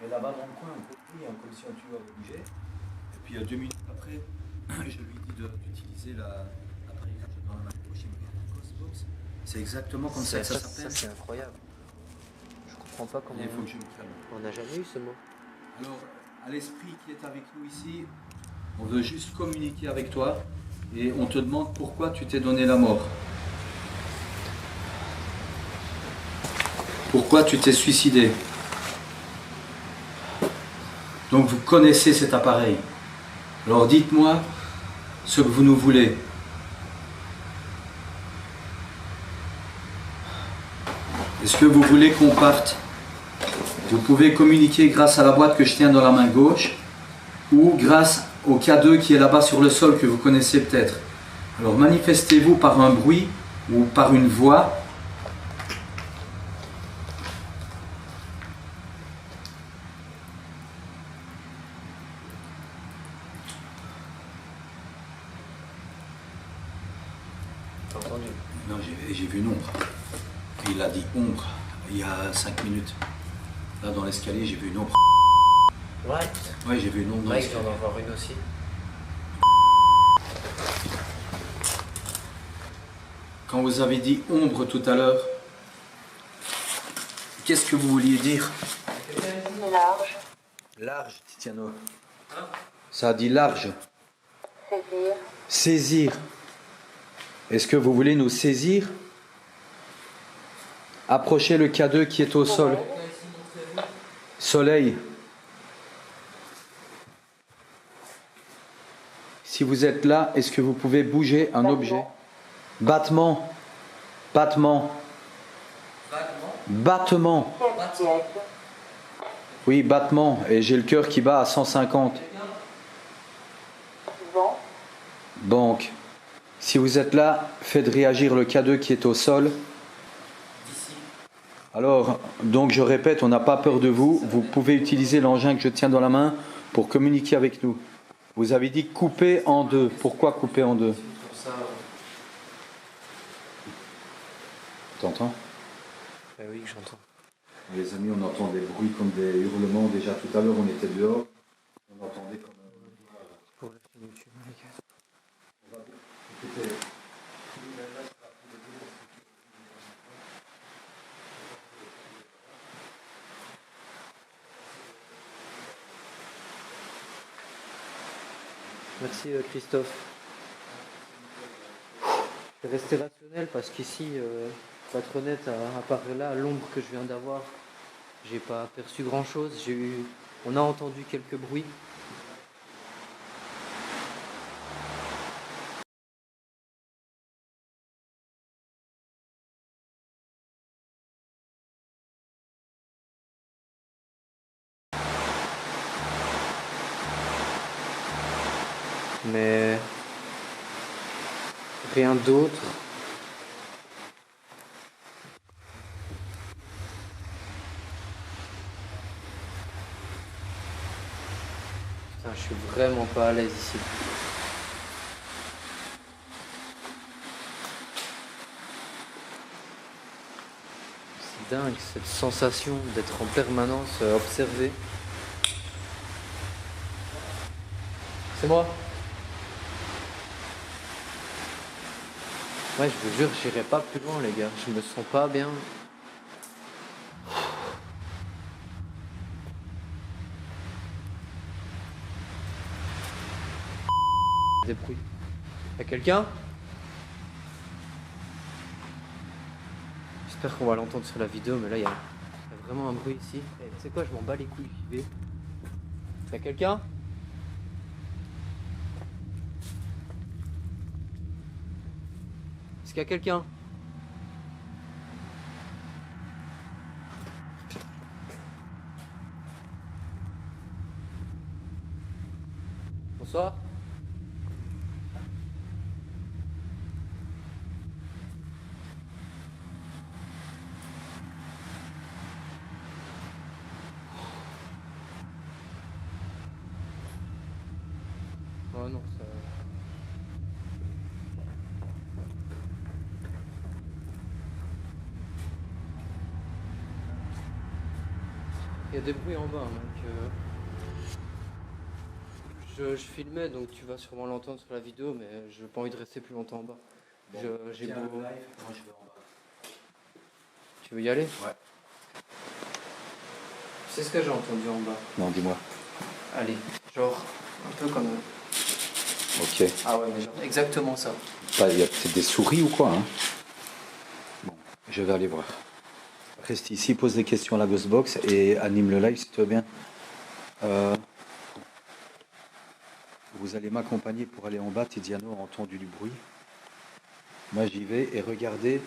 Et là-bas dans le coin, un bruit, comme si un tuyau avait bougé. Et puis 2 minutes après, je lui dis d'utiliser l'appareil que j'ai dans la main gauche. Il me regarde, Ghostbox. C'est exactement comme ça que ça s'appelle. Ça, c'est incroyable. Je comprends pas comment. Il faut que je me calme. On n'a jamais eu ce mot. Alors, à l'esprit qui est avec nous ici, on veut juste communiquer avec toi et on te demande pourquoi tu t'es donné la mort. Pourquoi tu t'es suicidé? Donc vous connaissez cet appareil. Alors dites-moi ce que vous nous voulez. Est-ce que vous voulez qu'on parte? Vous pouvez communiquer grâce à la boîte que je tiens dans la main gauche ou grâce au K2 qui est là-bas sur le sol que vous connaissez peut-être. Alors manifestez-vous par un bruit ou par une voix. T'as entendu? Non, j'ai vu une ombre. Il a dit ombre il y a 5 minutes. Là dans l'escalier, j'ai vu une ombre. What? Ouais, j'ai vu une ombre dans Mike, l'escalier. j'en ai voir une aussi. Quand vous avez dit ombre tout à l'heure, qu'est-ce que vous vouliez dire? Large, Large, Tiziano. Ça a dit large. saisir, Saisir. Est-ce que vous voulez nous saisir? Approchez le K2 qui est au sol. Soleil. Si vous êtes là, est-ce que vous pouvez bouger un objet? Battement. Battement. Battement. quelle pièce, Oui, battement. Et j'ai le cœur qui bat à 150. vent, Donc, si vous êtes là, faites réagir le K2 qui est au sol. Alors, donc je répète, on n'a pas peur de vous. Vous pouvez utiliser l'engin que je tiens dans la main pour communiquer avec nous. Vous avez dit couper en deux. Pourquoi couper en deux? Pour ça, T'entends? oui, que j'entends. Les amis, on entend des bruits comme des hurlements. Déjà tout à l'heure, on était dehors. On entendait comme Pour la chaîne YouTube, les gars. on va écouter. Merci Christophe. Je vais rester rationnel parce qu'ici, pour être honnête, à part là, l'ombre que je viens d'avoir, j'ai pas aperçu grand chose. On a entendu quelques bruits. Mais rien d'autre. Putain, je suis vraiment pas à l'aise ici. C'est dingue cette sensation d'être en permanence observé. C'est moi. Ouais, je vous jure, j'irai pas plus loin, les gars. Je me sens pas bien. Des bruits. Y'a quelqu'un? J'espère qu'on va l'entendre sur la vidéo, mais là, il y a vraiment un bruit ici. Eh, tu sais quoi, je m'en bats les couilles, j'y vais. Y'a quelqu'un? Est-ce qu'il y a quelqu'un? Bonsoir. Oh non, ça... Il y a des bruits en bas, donc je filmais, donc tu vas sûrement l'entendre sur la vidéo, mais je n'ai pas envie de rester plus longtemps en bas. Bon, J'ai tiens, beau... le live, moi je vais en bas. Tu veux y aller? Ouais. Tu sais ce que j'ai entendu en bas? Non, dis-moi. Allez, genre un peu comme... Ok. Ah ouais, mais genre exactement ça. Il y a peut-être des souris ou quoi, hein? Bon, je vais aller voir. Reste ici, pose des questions à la Ghostbox et anime le live si tu veux bien. Vous allez m'accompagner pour aller en bas. Tiziano a entendu du bruit. Moi j'y vais et regardez,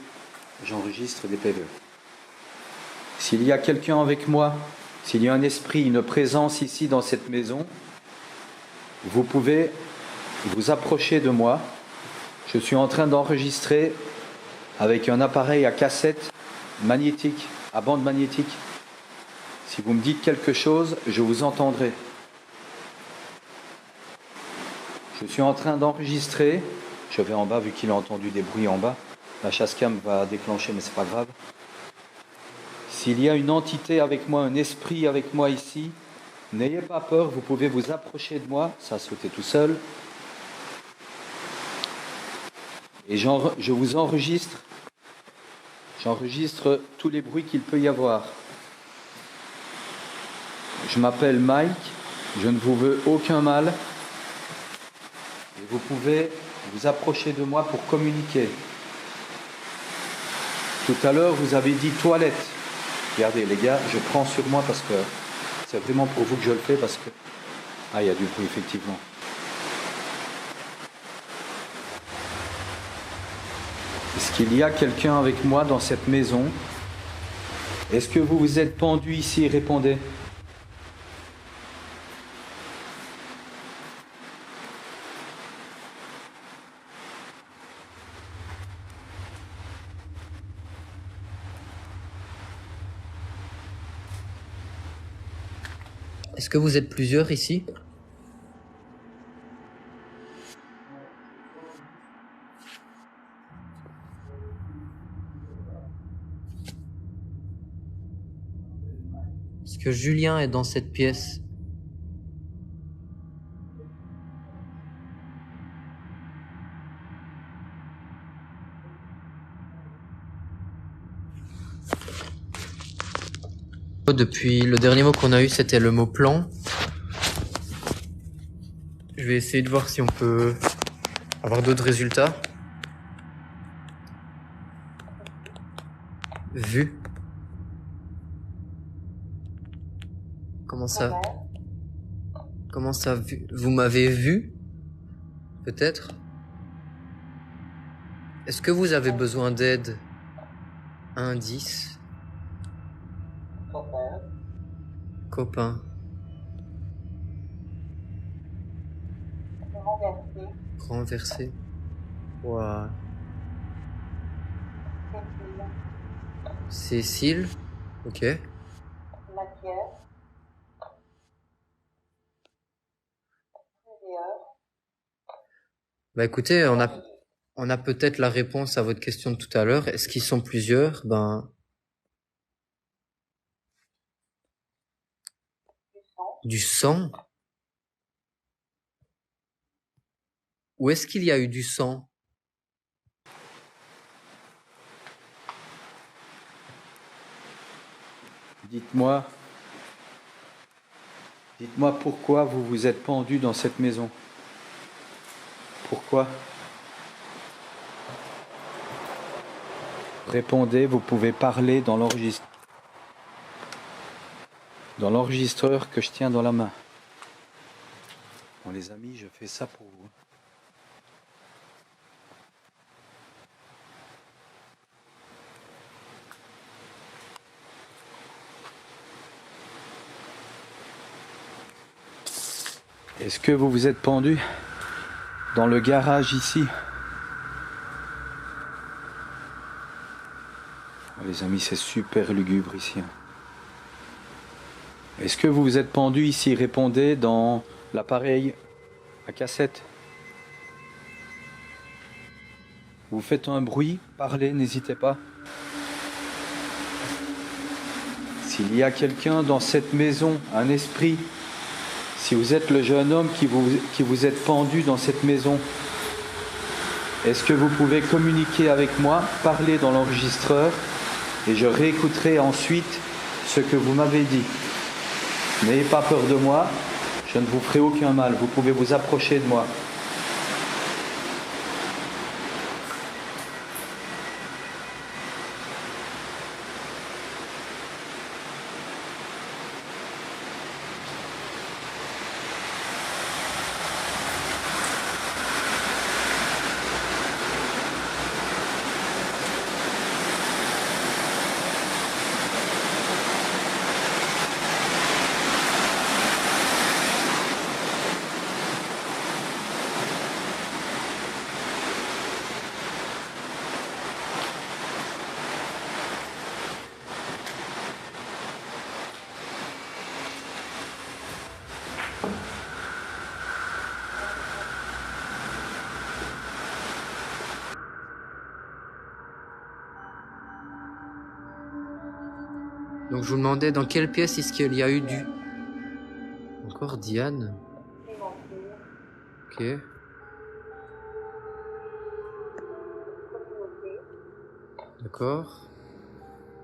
j'enregistre des PV. S'il y a quelqu'un avec moi, s'il y a un esprit, une présence ici dans cette maison, vous pouvez vous approcher de moi. Je suis en train d'enregistrer avec un appareil à cassette magnétique, à bande magnétique. Si vous me dites quelque chose, je vous entendrai. Je suis en train d'enregistrer. Je vais en bas vu qu'il a entendu des bruits en bas. La chasse cam va déclencher, mais c'est pas grave. S'il y a une entité avec moi, un esprit avec moi ici, n'ayez pas peur, vous pouvez vous approcher de moi. Ça a sauté tout seul. Et je vous enregistre. J'enregistre tous les bruits qu'il peut y avoir. Je m'appelle Mike, je ne vous veux aucun mal. Et vous pouvez vous approcher de moi pour communiquer. Tout à l'heure, vous avez dit toilette. Regardez les gars, je prends sur moi parce que c'est vraiment pour vous que je le fais parce que... Ah, il y a du bruit effectivement. Est-ce qu'il y a quelqu'un avec moi dans cette maison? Est-ce que vous vous êtes pendu ici? Répondez. Est-ce que vous êtes plusieurs ici? Est-ce que Julien est dans cette pièce? Depuis le dernier mot qu'on a eu, c'était le mot plan. Je vais essayer de voir si on peut avoir d'autres résultats. Vu. Comment ça? Comment ça, vu? Vous m'avez vu? Peut-être? Est-ce que vous avez besoin d'aide? Indice. Copain. Renversé. Ouah. Cécile. Ok. Bah écoutez, on a peut-être la réponse à votre question de tout à l'heure. Est-ce qu'ils sont plusieurs? Ben. Du sang? Où est-ce qu'il y a eu du sang? Dites-moi pourquoi vous vous êtes pendu dans cette maison. Pourquoi? Répondez, vous pouvez parler dans l'enregistreur que je tiens dans la main. Bon les amis, je fais ça pour vous. Est-ce que vous vous êtes pendu dans le garage ici? Oh, les amis, c'est super lugubre ici. Est-ce que vous vous êtes pendu ici? Répondez dans l'appareil à cassette. Vous faites un bruit, parlez, n'hésitez pas. S'il y a quelqu'un dans cette maison, un esprit, si vous êtes le jeune homme qui vous êtes pendu dans cette maison, est-ce que vous pouvez communiquer avec moi, parler dans l'enregistreur et je réécouterai ensuite ce que vous m'avez dit. N'ayez pas peur de moi, je ne vous ferai aucun mal, vous pouvez vous approcher de moi. Donc je vous demandais dans quelle pièce est-ce qu'il y a eu du... Encore Diane. Ok. D'accord.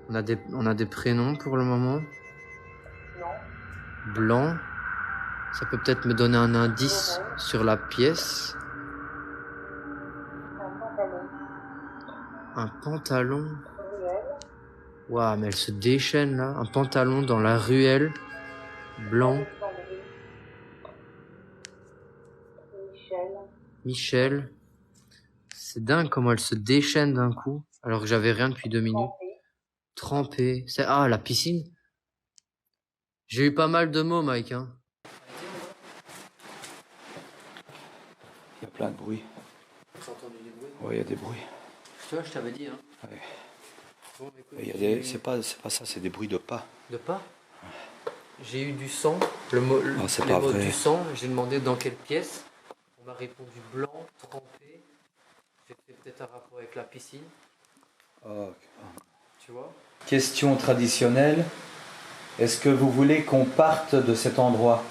On a des prénoms pour le moment. Blanc. Ça peut peut-être me donner un indice sur la pièce. Un pantalon. Waouh, mais elle se déchaîne là. Un pantalon dans la ruelle. Blanc. Michel. C'est dingue comment elle se déchaîne d'un coup. Alors que j'avais rien depuis 2 minutes. Trempé. Ah, la piscine. J'ai eu pas mal de mots, Mike. Hein. Il y a plein de bruit. T'as entendu des bruits? Oui, il y a des bruits. Tu vois, je t'avais dit. Hein. Ouais. C'est pas ça, c'est des bruits de pas. De pas? j'ai eu du sang, Oh, c'est les pas mots vrai. du sang, j'ai demandé dans quelle pièce. On m'a répondu blanc, trempé. J'ai fait peut-être un rapport avec la piscine, tu vois. Question traditionnelle. Est-ce que vous voulez qu'on parte de cet endroit?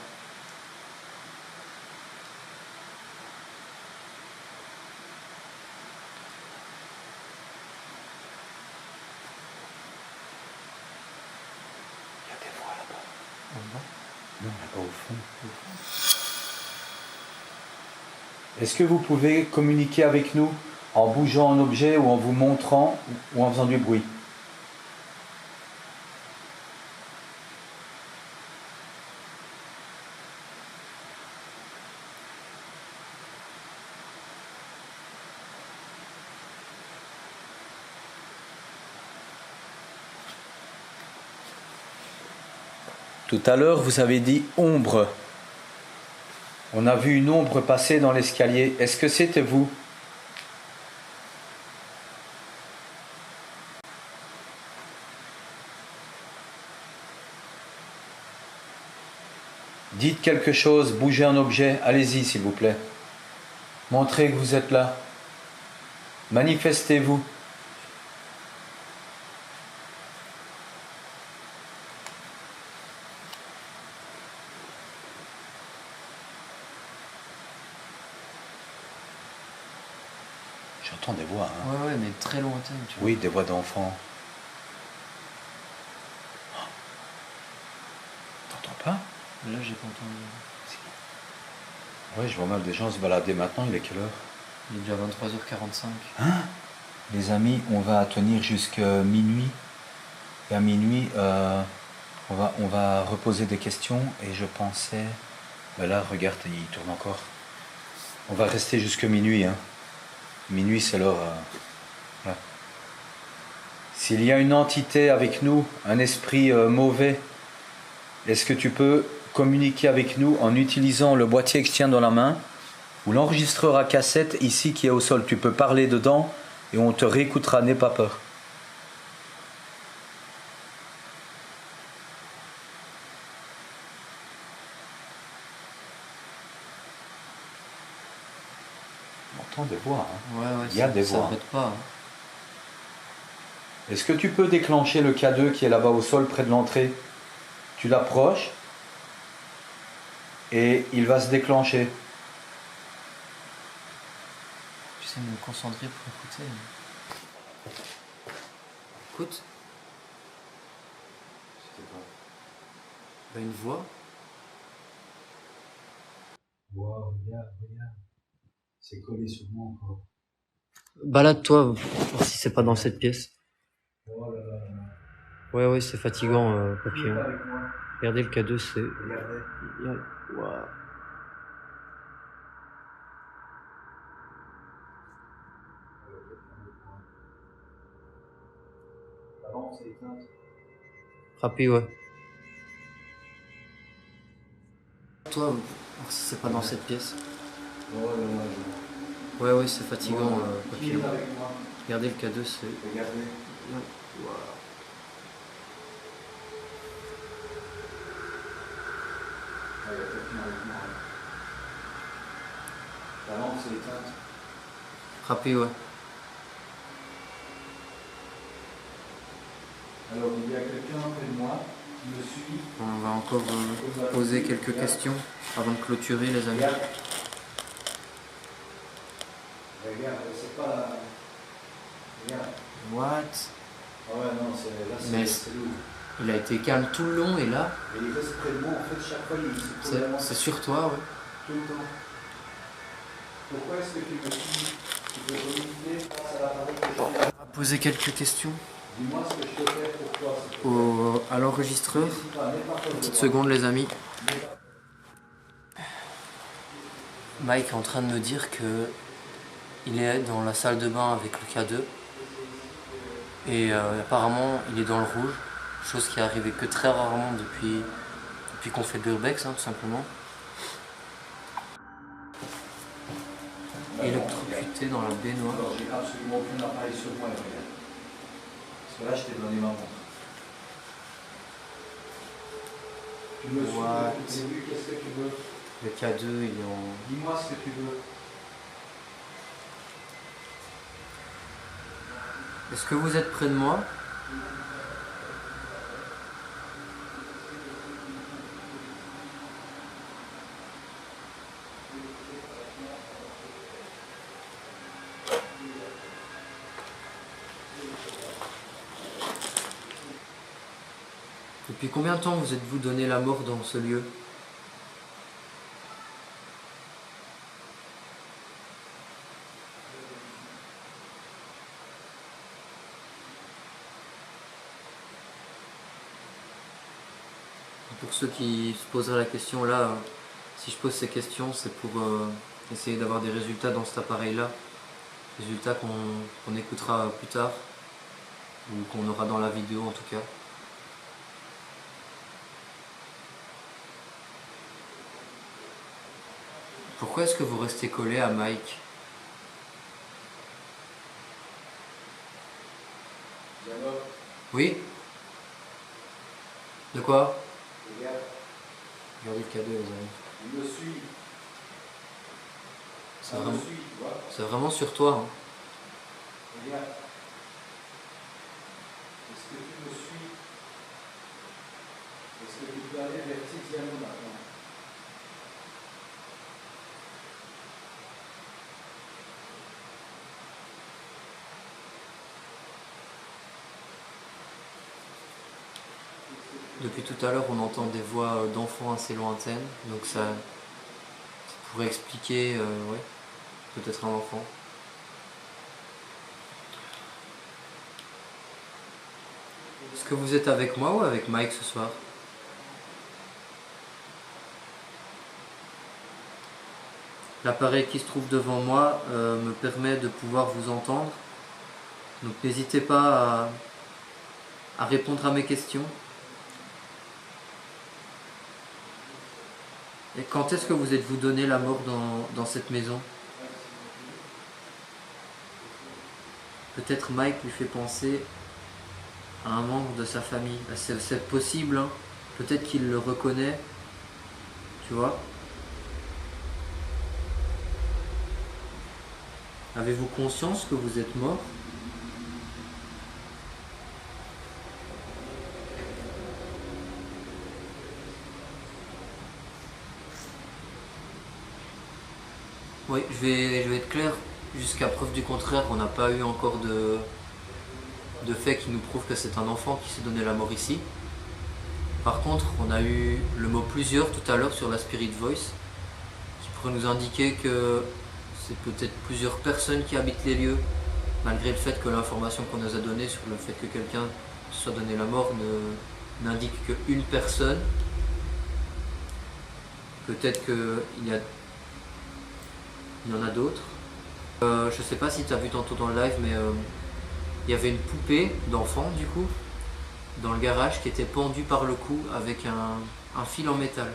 Il y a des voix là-bas. Non, là-bas au fond. Est-ce que vous pouvez communiquer avec nous en bougeant un objet ou en vous montrant ou en faisant du bruit? Tout à l'heure, vous avez dit ombre. On a vu une ombre passer dans l'escalier. Est-ce que c'était vous? Dites quelque chose, bougez un objet, allez-y s'il vous plaît. Montrez que vous êtes là. Manifestez-vous. J'entends des voix, hein. Ouais, mais très lointaine, tu vois. Oui, des voix d'enfants. T'entends pas? Là, j'ai pas entendu. Oui, je vois mal des gens se balader maintenant, il est quelle heure? Il est déjà 23h45. Les amis, on va tenir jusqu'à minuit. Et à minuit, on va reposer des questions. Et je pensais... Ben là, regarde, il tourne encore. On va rester jusqu'à minuit. Hein. Minuit, c'est l'heure... là. S'il y a une entité avec nous, un esprit mauvais, est-ce que tu peux communiquer avec nous en utilisant le boîtier que je tiens dans la main ou l'enregistreur à cassette ici qui est au sol? Tu peux parler dedans et on te réécoutera, n'aie pas peur. On entend des voix. Hein. Ouais, Il y a des ça voix. arrête pas. Hein. Est-ce que tu peux déclencher le K2 qui est là-bas au sol près de l'entrée? Tu l'approches et il va se déclencher. J'essaie de me concentrer pour écouter. Écoute. Bah, une voix. Wow, regarde. C'est collé sur moi encore. Balade-toi, voir si c'est pas dans cette pièce. Oh là là. Ouais, c'est fatigant, papillon. Avec moi. Regardez le K2, c'est... Regardez. Waouh. La lampe s'est éteinte. Rapide, ouais. Toi, voir si c'est pas dans cette pièce. Oh là là. Ouais, c'est fatigant, Qui est papillon. avec moi? Regardez le K2, c'est... Regardez. Waouh. Ah, il y a quelqu'un avec moi. La lampe s'est éteinte. Rapide, ouais. Alors, il y a quelqu'un près de moi qui me suit. On va encore poser quelques questions avant de clôturer, les amis. Regarde, c'est pas... Regarde. What? Ah ouais, non, là, Mais c'est lourd. il a été calme tout le long et là, Et il reste près de moi, en fait, chaque fois, il se pose la lampe c'est sur toi, ouais. tout le temps. Pourquoi est-ce que tu me suis? Tu peux communiquer face à l'appareil que je suis? On va poser quelques questions Dis-moi ce que je peux faire pour toi. à l'enregistreur. N'hésite pas, n'aie pas peur de Petite moi. seconde, les amis. Mike est en train de me dire que il est dans la salle de bain avec le K2 et apparemment il est dans le rouge, chose qui est arrivée que très rarement depuis qu'on fait de l'urbex, hein, tout simplement. Électrocuté dans la baignoire. Alors, j'ai absolument aucun appareil sur moi, regarde. Parce que là, je t'ai donné ma montre. Tu me suis What? depuis le début, qu'est-ce que tu veux? Le K2, il est en... Dis-moi ce que tu veux. Est-ce que vous êtes près de moi? Depuis combien de temps vous êtes-vous donné la mort dans ce lieu? Pour ceux qui se poseraient la question là, si je pose ces questions, c'est pour essayer d'avoir des résultats dans cet appareil-là. Résultats qu'on écoutera plus tard, ou qu'on aura dans la vidéo en tout cas. Pourquoi est-ce que vous restez collé à Mike? Oui? De quoi? Regardez le cadeau, les amis. Il me suit. C'est Ça me vraiment, suit, tu vois. c'est vraiment sur toi. Hein. Regarde. Est-ce que tu me suis? Est-ce que tu peux aller vers Tiziano maintenant? Depuis tout à l'heure, on entend des voix d'enfants assez lointaines, donc ça pourrait expliquer, ouais, peut-être un enfant. Est-ce que vous êtes avec moi ou avec Mike ce soir? L'appareil qui se trouve devant moi me permet de pouvoir vous entendre, donc n'hésitez pas à répondre à mes questions. Et quand est-ce que vous êtes-vous donné la mort dans cette maison? Peut-être Mike lui fait penser à un membre de sa famille. C'est possible, hein. Peut-être qu'il le reconnaît, tu vois. Avez-vous conscience que vous êtes mort? Oui, je vais être clair. Jusqu'à preuve du contraire, on n'a pas eu encore de fait qui nous prouve que c'est un enfant qui s'est donné la mort ici. Par contre, on a eu le mot plusieurs tout à l'heure sur la Spirit Voice, qui pourrait nous indiquer que c'est peut-être plusieurs personnes qui habitent les lieux, malgré le fait que l'information qu'on nous a donnée sur le fait que quelqu'un se soit donné la mort n'indique qu'une personne. Peut-être qu'il y en a d'autres. Je sais pas si tu as vu tantôt dans le live, mais il y avait une poupée d'enfant du coup dans le garage qui était pendue par le cou avec un fil en métal.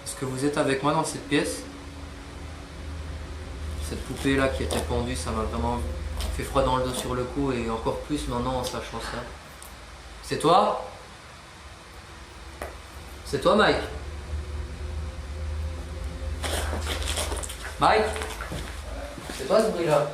Est-ce que vous êtes avec moi dans cette pièce? Cette poupée là qui était pendue, ça m'a vraiment fait froid dans le dos sur le cou, et encore plus maintenant en sachant ça. C'est toi? C'est toi, Mike? Mike? C'est toi ce bruit-là?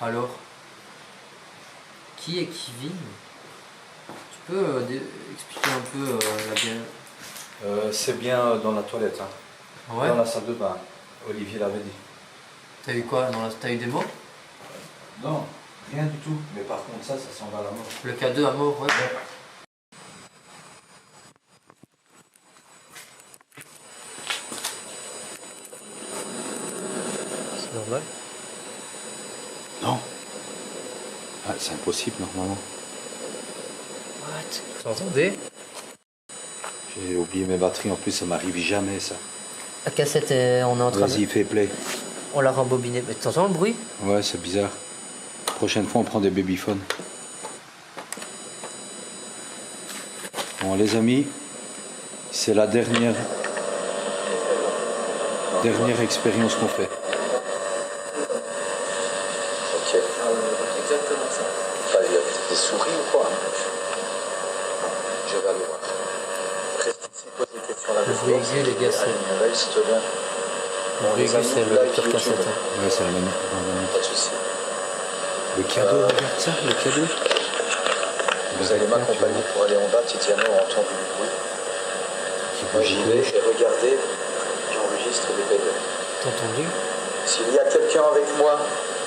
Alors, qui est Kevin? Tu peux expliquer un peu la bien? C'est bien dans la toilette, hein. Ouais. Dans la salle de bain. Olivier l'avait dit. T'as eu quoi? T'as eu des mots? Non, rien du tout. Mais par contre, ça s'en va à la mort. Le K2 à mort, ouais. C'est normal. Non. Ah, c'est impossible normalement. What? Vous entendez? J'ai oublié mes batteries, en plus ça m'arrive jamais ça. La cassette, on est en train Vas-y, fais play. On l'a rembobinée. Mais t'entends le bruit? Ouais, c'est bizarre. prochaine fois, on prend des babyphones. Bon, les amis, c'est la dernière expérience qu'on fait. Ok. Exactement ça. Enfin, il y a peut-être des souris ou quoi? Je vais aller voir. Reste ici, pose des questions là. Le bruit aigu, les gars, c'est... Là, s'il te plaît. Le bruit aigu, c'est le lecteur cassette. Ouais, c'est la même. Pas de soucis. Le cadeau, regarde ça, le cadeau. Vous allez m'accompagner pour aller en bas. Titiano a entendu le bruit. Moi, j'y vais et regardez, j'enregistre les bébés. T'as entendu? S'il y a quelqu'un avec moi,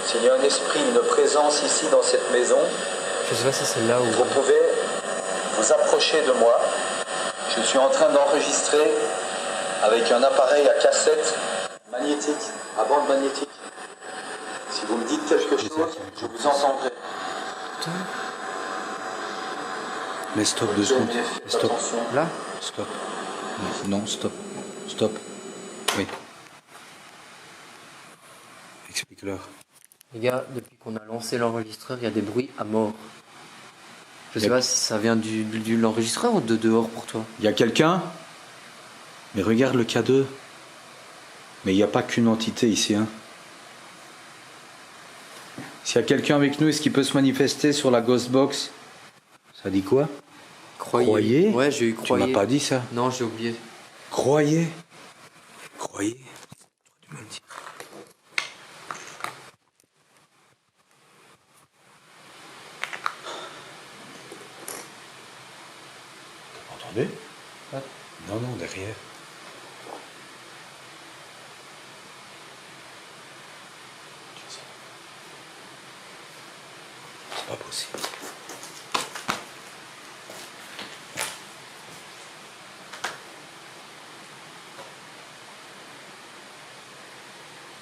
s'il y a un esprit, une présence ici dans cette maison, Je sais pas si c'est là où... vous pouvez vous approcher de moi. Je suis en train d'enregistrer avec un appareil à cassette magnétique, à bande magnétique. Si vous me dites quelque chose, je vous entendrai. Mais stop 2 secondes. Faites Stop. attention. Là? Stop. Non, stop. Stop. Oui. Explique-leur. Les gars, depuis qu'on a lancé l'enregistreur, il y a des bruits à mort. Je sais pas si ça vient de l'enregistreur ou de dehors pour toi. Il y a quelqu'un? Mais regarde le K2. Mais il n'y a pas qu'une entité ici, hein. S'il y a quelqu'un avec nous, est-ce qu'il peut se manifester sur la Ghost Box? Ça dit quoi? Croyez? Ouais, j'ai eu Tu croyez. m'as pas dit ça? Non, j'ai oublié. Croyez? Croyez? Tu m'as dit. Entendez? Ouais. Non, non, derrière. C'est pas possible.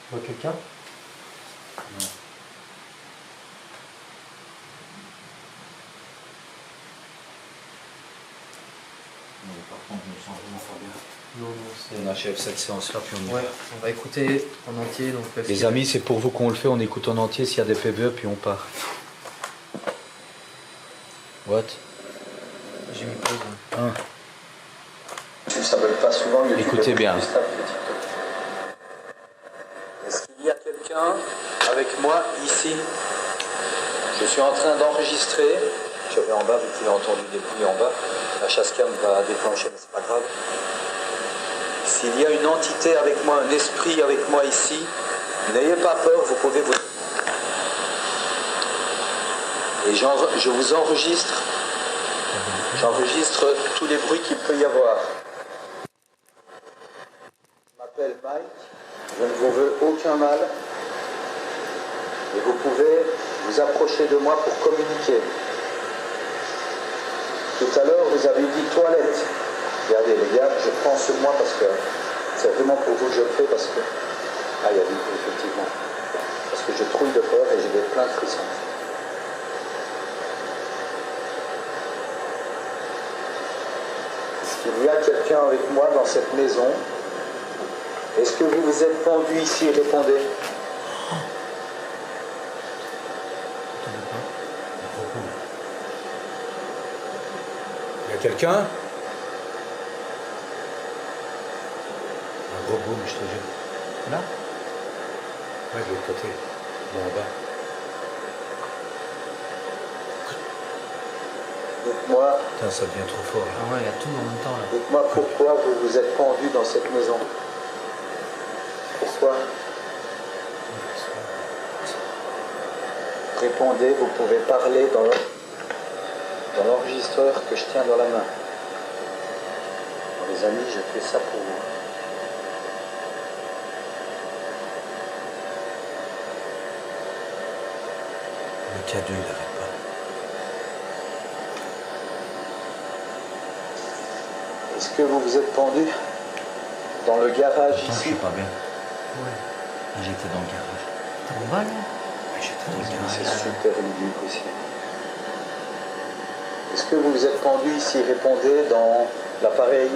Tu vois quelqu'un? Non, c'est... On achève cette séance-là, puis on y Ouais, va. on va écouter en entier. Donc, parce Les que- amis, c'est pour vous qu'on le fait, on écoute en entier s'il y a des PVE, puis on part. What? J'ai mis pause. Hein. Ça ne veut pas souvent. mais Écoutez bien. Est-ce qu'il y a quelqu'un avec moi ici? Je suis en train d'enregistrer. Je vais en bas, vu qu'il a entendu des bruits en bas. La chasse-cam va déclencher, mais c'est pas grave. S'il y a une entité avec moi, un esprit avec moi ici, n'ayez pas peur, vous pouvez vous... Et je vous enregistre. J'enregistre tous les bruits qu'il peut y avoir. Je m'appelle Mike, je ne vous veux aucun mal. Et vous pouvez vous approcher de moi pour communiquer. Tout à l'heure, vous avez dit toilette. Regardez les gars, je prends sur moi parce que c'est vraiment pour vous que je le fais parce que... Ah, il y a du bruit, effectivement. Parce que je trouille de peur et j'ai des plein de frissons. Est-ce qu'il y a quelqu'un avec moi dans cette maison? Est-ce que vous vous êtes pendu ici? Répondez. Il y a quelqu'un? Un gros boom, je te jure. Là? Ouais, de l'autre côté. Bon, en bas. Dites-moi, Putain, ça devient trop fort. Là. Ah ouais, il y a tout en même temps là. dites-moi pourquoi vous vous êtes pendu dans cette maison. Pourquoi? Répondez, vous pouvez parler dans l'enregistreur que je tiens dans la main. Bon, les amis, je fais ça pour vous. Le K2, il n'arrête pas. Est-ce que vous vous êtes pendu dans le garage Attends, je ici? suis pas bien. Ouais. Ah, j'étais dans le garage. T'es en bas là? Ouais, j'étais dans le C'est garage. super ludique aussi. Est-ce que vous vous êtes pendu ici? Répondez dans l'appareil.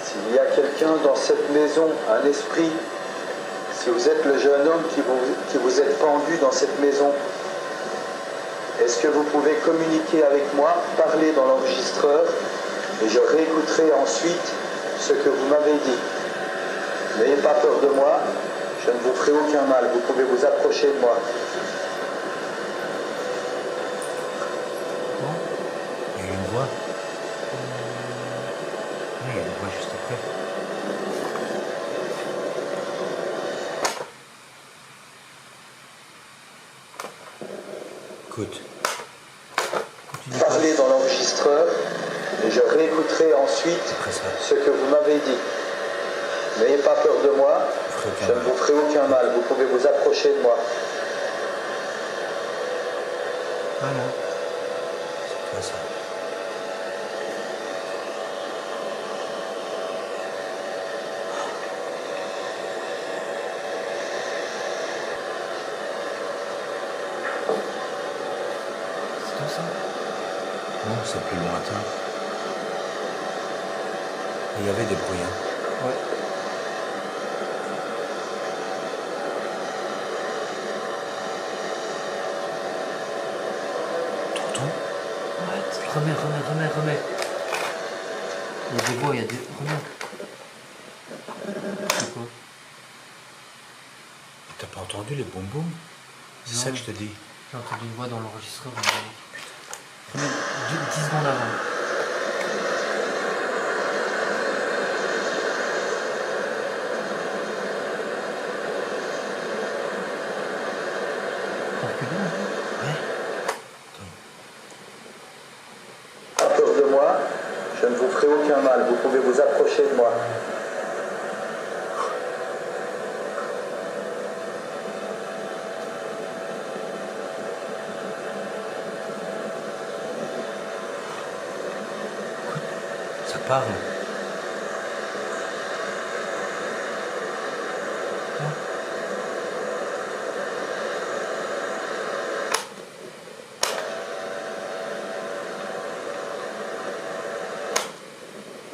S'il y a quelqu'un dans cette maison, un esprit, Si vous êtes le jeune homme qui vous êtes pendu dans cette maison, est-ce que vous pouvez communiquer avec moi, parler dans l'enregistreur, et je réécouterai ensuite ce que vous m'avez dit. N'ayez pas peur de moi, je ne vous ferai aucun mal, vous pouvez vous approcher de moi. Il y a eu une voix. Oui, il y a une voix juste après. Écoute. Parlez dans l'enregistreur et je réécouterai ensuite Après ça. ce que vous m'avez dit. N'ayez pas peur de moi, je ne vous ferai aucun mal, vous pouvez vous approcher de moi. Voilà. C'est toi ça. C'est toi ça? Non, c'est plus lointain. Il y avait des bruits, hein. Ouais. T'entends? Remets. Il y a des voix, il y a des... Remets. C'est quoi? T'as pas entendu les boum boum? C'est Non. ça que je te dis. J'ai entendu une voix dans l'enregistreur. Remets 10 secondes avant. T'as reculé un peu? Ouais. Pas peur de moi, je ne vous ferai aucun mal, vous pouvez vous approcher de moi. Ça parle.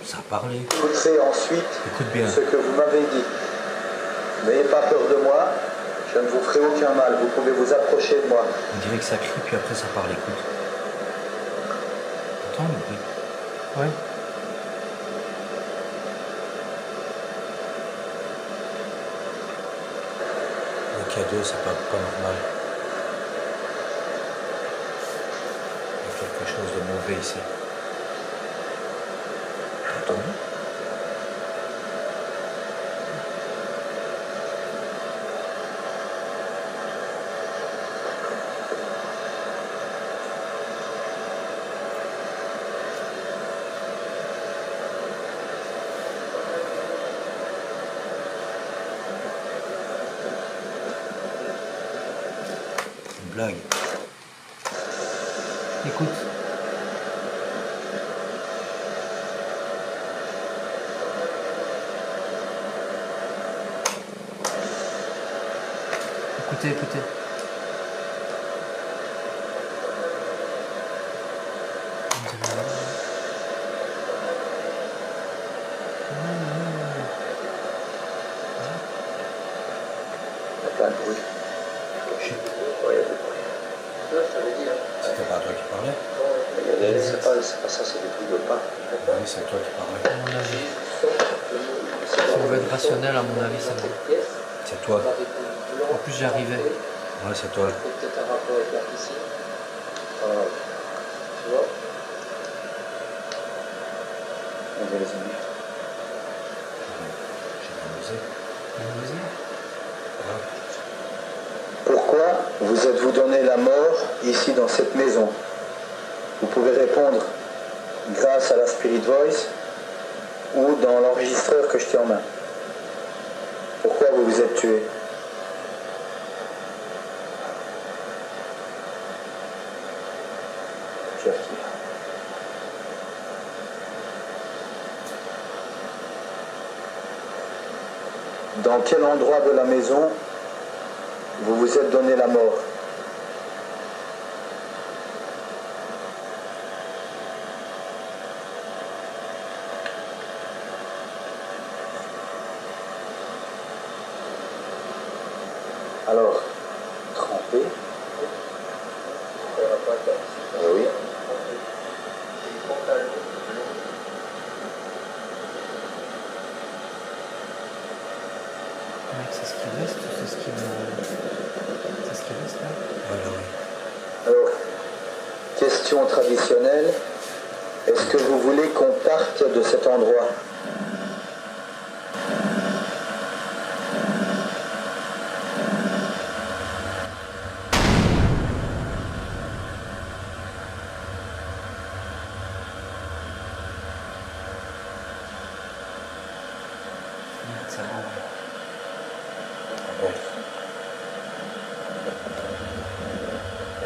Ça a parlé. J'écouterai ensuite Écoute bien. ce que vous m'avez dit. N'ayez pas peur de moi, je ne vous ferai aucun mal, vous pouvez vous approcher de moi. On dirait que ça crie, puis après ça parle. Écoute. Entends le bruit? Ouais. Le cadeau, c'est pas normal. Il y a quelque chose de mauvais ici. T'as entendu? Une blague. Écoute. Écoutez. On dirait là. Il y a plein de bruit. Chut. Ouais, il y a des bruits. C'était pas toi qui parlais? C'est pas ça, c'est des trucs de pas. Oui, c'est toi qui parlais. À mon avis. Si on veut être rationnel, à mon avis, c'est bon. C'est toi. En plus, j'y arrivais. Ouais, c'est toi. Peut-être un rapport avec la piscine. Tu vois? On va les amis. J'ai amusé. Pourquoi vous êtes-vous donné la mort ici dans cette maison? Vous pouvez répondre grâce à la Spirit Voice ou dans l'enregistreur que je tiens en main. Pourquoi vous vous êtes tué? Dans quel endroit de la maison vous vous êtes donné la mort? Alors, tremper. Oui. C'est ce qui reste, c'est ce qui reste là. Voilà, oui. Alors, question traditionnelle. Est-ce que vous voulez qu'on parte de cet endroit? Ça va.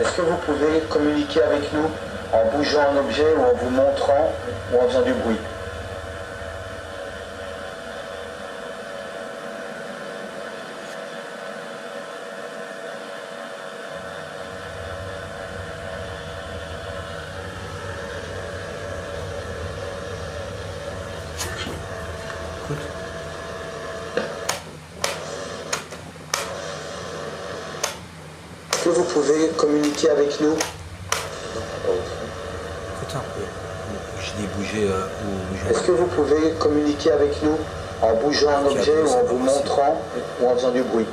Est-ce que vous pouvez communiquer avec nous en bougeant un objet ou en vous montrant ou en faisant du bruit? Est-ce que vous pouvez communiquer avec nous? Écoute un peu. Je dis bouger ou bouger. Est-ce que vous pouvez communiquer avec nous en bougeant un objet ou en vous montrant ou en faisant du bruit?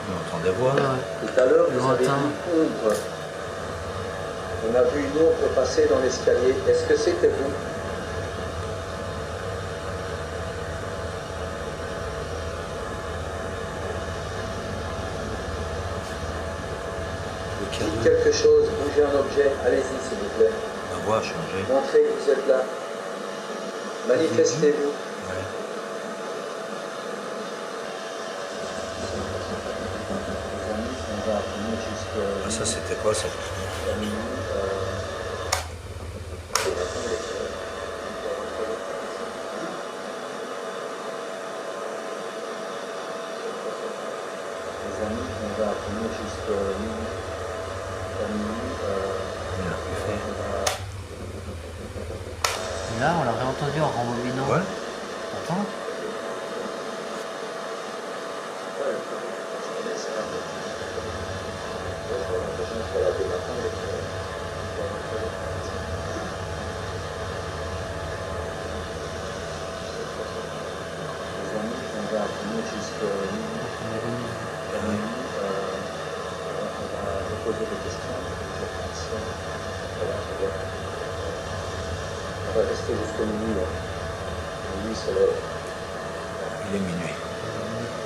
On entend des voix. Tout à l'heure, vous avez vu ombre. On a vu une ombre passer dans l'escalier. Est-ce que c'était vous? Le Dites cadeau. quelque chose, bougez un objet. Allez-y, s'il vous plaît. Ma voix a changé. Montrez que vous êtes là. Manifestez-vous. Ouais. Ah, ça c'était quoi ça? Les amis, on va venir jusqu'à minuit. On l'a plus fait. Là, on l'aurait entendu en rembobinant. Ouais. Attends. Les amis, on va venir jusqu'à minuit. On va vous poser des questions. On va rester jusqu'à minuit. Minuit, c'est l'heure. Il est minuit.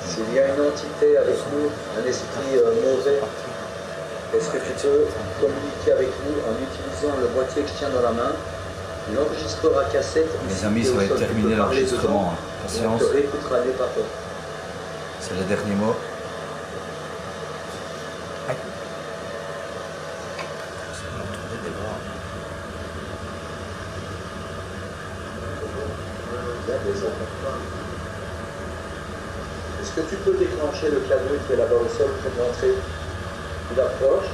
S'il y a une entité avec nous, un esprit mauvais, est-ce que tu peux communiquer avec nous en utilisant le boîtier que je tiens dans la main, l'enregistreur à cassette? Les amis, ça va être terminé l'enregistrement. Hein. On Patience. te réécoutera nez par nez. C'est le dernier mot. Aïe. Ça va entendre des voix. Il y a des autres. Est-ce que tu peux déclencher le clavier qui est là-bas au sol près de l'entrée? Tu l'approches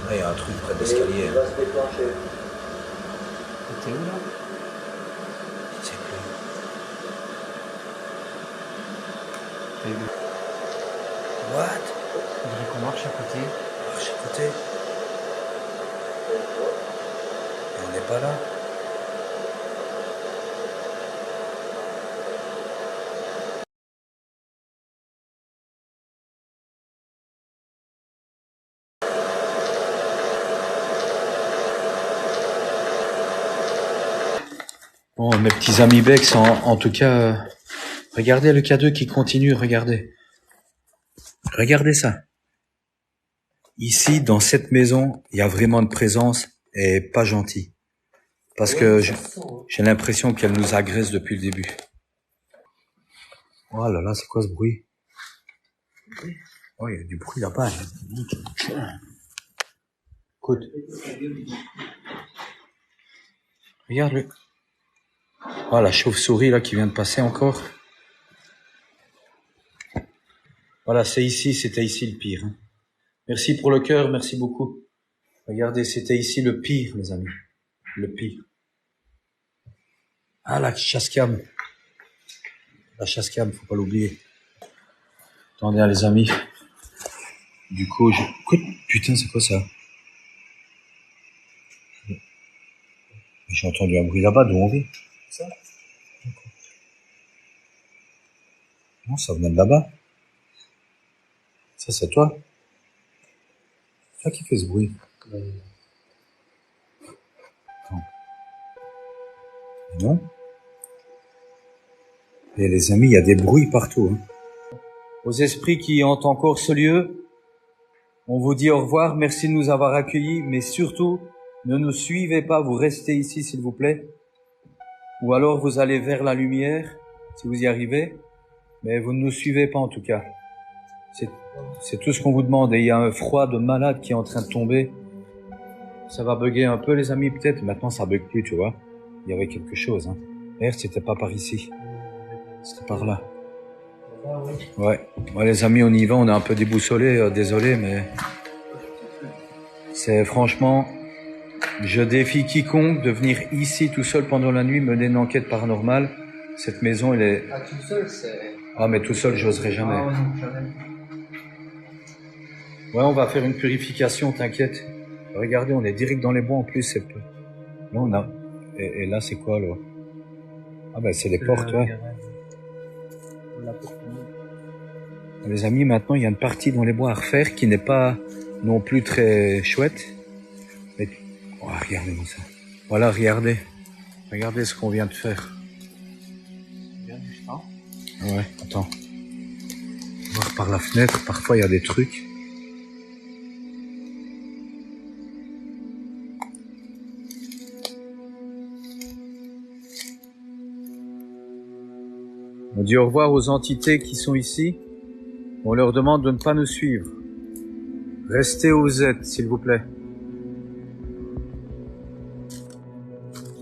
Là, il y a un truc près de et l'escalier. il va se déclencher. T'es où là? Je sais plus. T'as vu? What? On dirait qu'on marche à côté. Marche à côté. Et on n'est pas là. Bon, mes petits amis Bex, en tout cas, regardez le cadeau qui continue, regardez. Regardez ça. Ici, dans cette maison, il y a vraiment une présence et pas gentil. Parce que j'ai l'impression qu'elle nous agresse depuis le début. Oh là là, c'est quoi ce bruit? Oh, il y a du bruit là-bas. Écoute. Regarde-le. Oh, la chauve-souris là qui vient de passer encore. Voilà, c'était ici le pire. Hein. Merci pour le cœur, merci beaucoup. Regardez, c'était ici le pire, mes amis. Le pire. Ah, la chasse-cam. La chasse-cam, faut pas l'oublier. Attendez, les amis. Du coup, écoute, putain, c'est quoi ça? J'ai entendu un bruit là-bas, d'où on vit. Ça? Non, ça venait de là-bas. Ça, c'est toi? C'est toi qui fais ce bruit. Non? Et les amis, il y a des bruits partout. Hein. Aux esprits qui hantent encore ce lieu, on vous dit au revoir, merci de nous avoir accueillis, mais surtout, ne nous suivez pas, vous restez ici s'il vous plaît. Ou alors vous allez vers la lumière, si vous y arrivez, mais vous ne nous suivez pas en tout cas. C'est tout ce qu'on vous demande, et il y a un froid de malade qui est en train de tomber. Ça va bugger un peu les amis peut-être, maintenant ça bug plus, tu vois. Il y avait quelque chose, hein. Merde, c'était pas par ici. C'était par là. Ouais. Ouais, les amis, on y va, on est un peu déboussolés, désolé, mais... C'est franchement... Je défie quiconque de venir ici tout seul pendant la nuit mener une enquête paranormale. Cette maison, elle est... Ah, tout seul, c'est... Ah, mais tout seul, j'oserais jamais. Ah, non, jamais. Ouais, on va faire une purification, t'inquiète. Regardez, on est direct dans les bois en plus, c'est peu. Là, on a... Et là, c'est quoi, là? Ah, ben, c'est les portes, ouais. Les amis, maintenant, il y a une partie dans les bois à refaire qui n'est pas non plus très chouette. Mais... Oh, regardez-moi ça. Voilà, regardez. Regardez ce qu'on vient de faire. Ouais, attends. Voir par la fenêtre, parfois il y a des trucs. On dit au revoir aux entités qui sont ici. On leur demande de ne pas nous suivre. Restez où vous êtes, s'il vous plaît.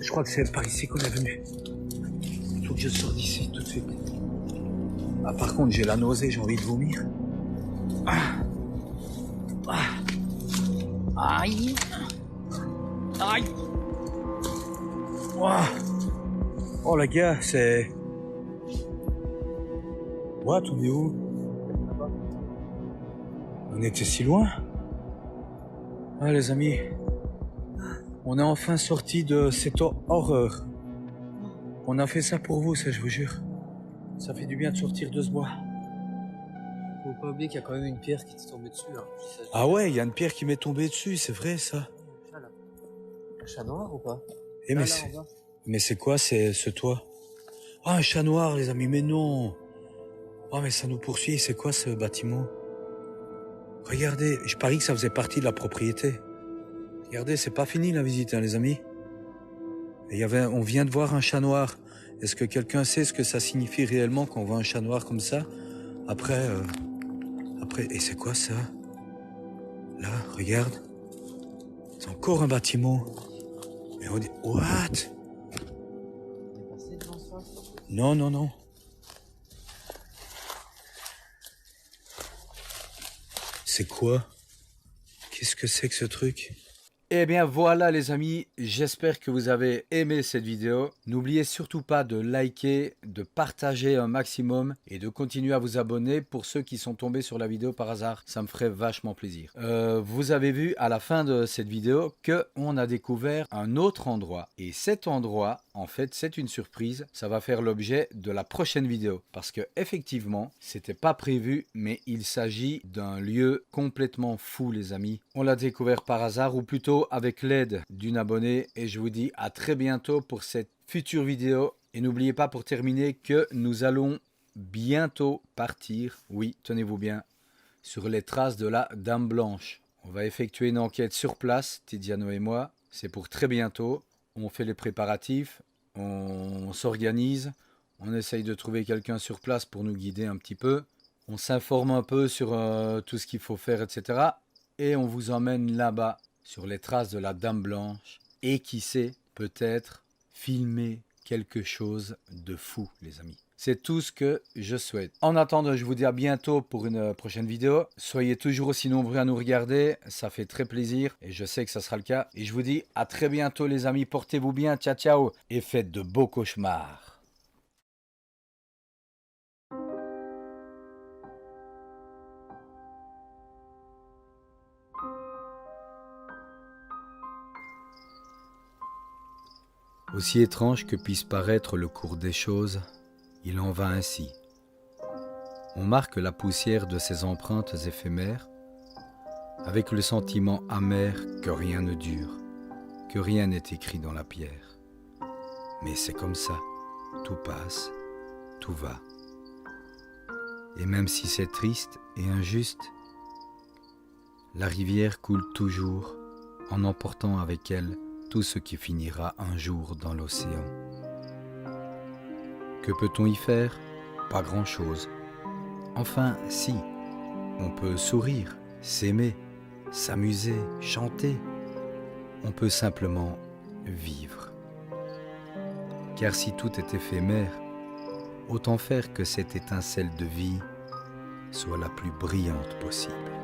Je crois que c'est par ici qu'on est venu. Il faut que je sorte d'ici tout de suite. Ah, par contre, j'ai la nausée, j'ai envie de vomir. Ah. Ah. Aïe. Aïe. Ouah. Oh, les gars, c'est... What, on est où? On était si loin? Ah, les amis, on est enfin sorti de cette horreur. On a fait ça pour vous, ça, je vous jure. Ça fait du bien de sortir de ce bois. Faut pas oublier qu'il y a quand même une pierre qui t'est tombée dessus. Hein. Ah ouais, il y a une pierre qui m'est tombée dessus, c'est vrai, ça. Un chat noir ou pas? Eh, mais c'est quoi, c'est ce toit? Ah, un chat noir, les amis, mais non. Oh, mais ça nous poursuit, c'est quoi ce bâtiment? Regardez, je parie que ça faisait partie de la propriété. Regardez, c'est pas fini la visite, hein, les amis. Et on vient de voir un chat noir. Est-ce que quelqu'un sait ce que ça signifie réellement quand on voit un chat noir comme ça? Après, et c'est quoi ça? Là, regarde. C'est encore un bâtiment. Mais on dit, what? On est passé devant ça? Non, non, non. C'est quoi? Qu'est-ce que c'est que ce truc? Eh bien voilà les amis, j'espère que vous avez aimé cette vidéo. N'oubliez surtout pas de liker, de partager un maximum et de continuer à vous abonner pour ceux qui sont tombés sur la vidéo par hasard. Ça me ferait vachement plaisir. Vous avez vu à la fin de cette vidéo qu'on a découvert un autre endroit. Et cet endroit, en fait, c'est une surprise. Ça va faire l'objet de la prochaine vidéo. Parce que effectivement, c'était pas prévu, mais il s'agit d'un lieu complètement fou les amis. On l'a découvert par hasard ou plutôt avec l'aide d'une abonnée et je vous dis à très bientôt pour cette future vidéo et n'oubliez pas pour terminer que nous allons bientôt partir, oui tenez-vous bien, sur les traces de la Dame Blanche. On va effectuer une enquête sur place, Tiziano et moi, c'est pour très bientôt, on fait les préparatifs, on s'organise, on essaye de trouver quelqu'un sur place pour nous guider un petit peu, on s'informe un peu sur tout ce qu'il faut faire etc. Et on vous emmène là-bas sur les traces de la Dame Blanche et qui sait, peut-être filmer quelque chose de fou les amis. C'est tout ce que je souhaite. En attendant, je vous dis à bientôt pour une prochaine vidéo. Soyez toujours aussi nombreux à nous regarder, ça fait très plaisir et je sais que ça sera le cas. Et je vous dis à très bientôt les amis, portez-vous bien, ciao ciao et faites de beaux cauchemars. Aussi étrange que puisse paraître le cours des choses, il en va ainsi. On marque la poussière de ces empreintes éphémères avec le sentiment amer que rien ne dure, que rien n'est écrit dans la pierre. Mais c'est comme ça, tout passe, tout va. Et même si c'est triste et injuste, la rivière coule toujours en emportant avec elle tout ce qui finira un jour dans l'océan. Que peut-on y faire? Pas grand-chose. Enfin, si, on peut sourire, s'aimer, s'amuser, chanter. On peut simplement vivre. Car si tout est éphémère, autant faire que cette étincelle de vie soit la plus brillante possible.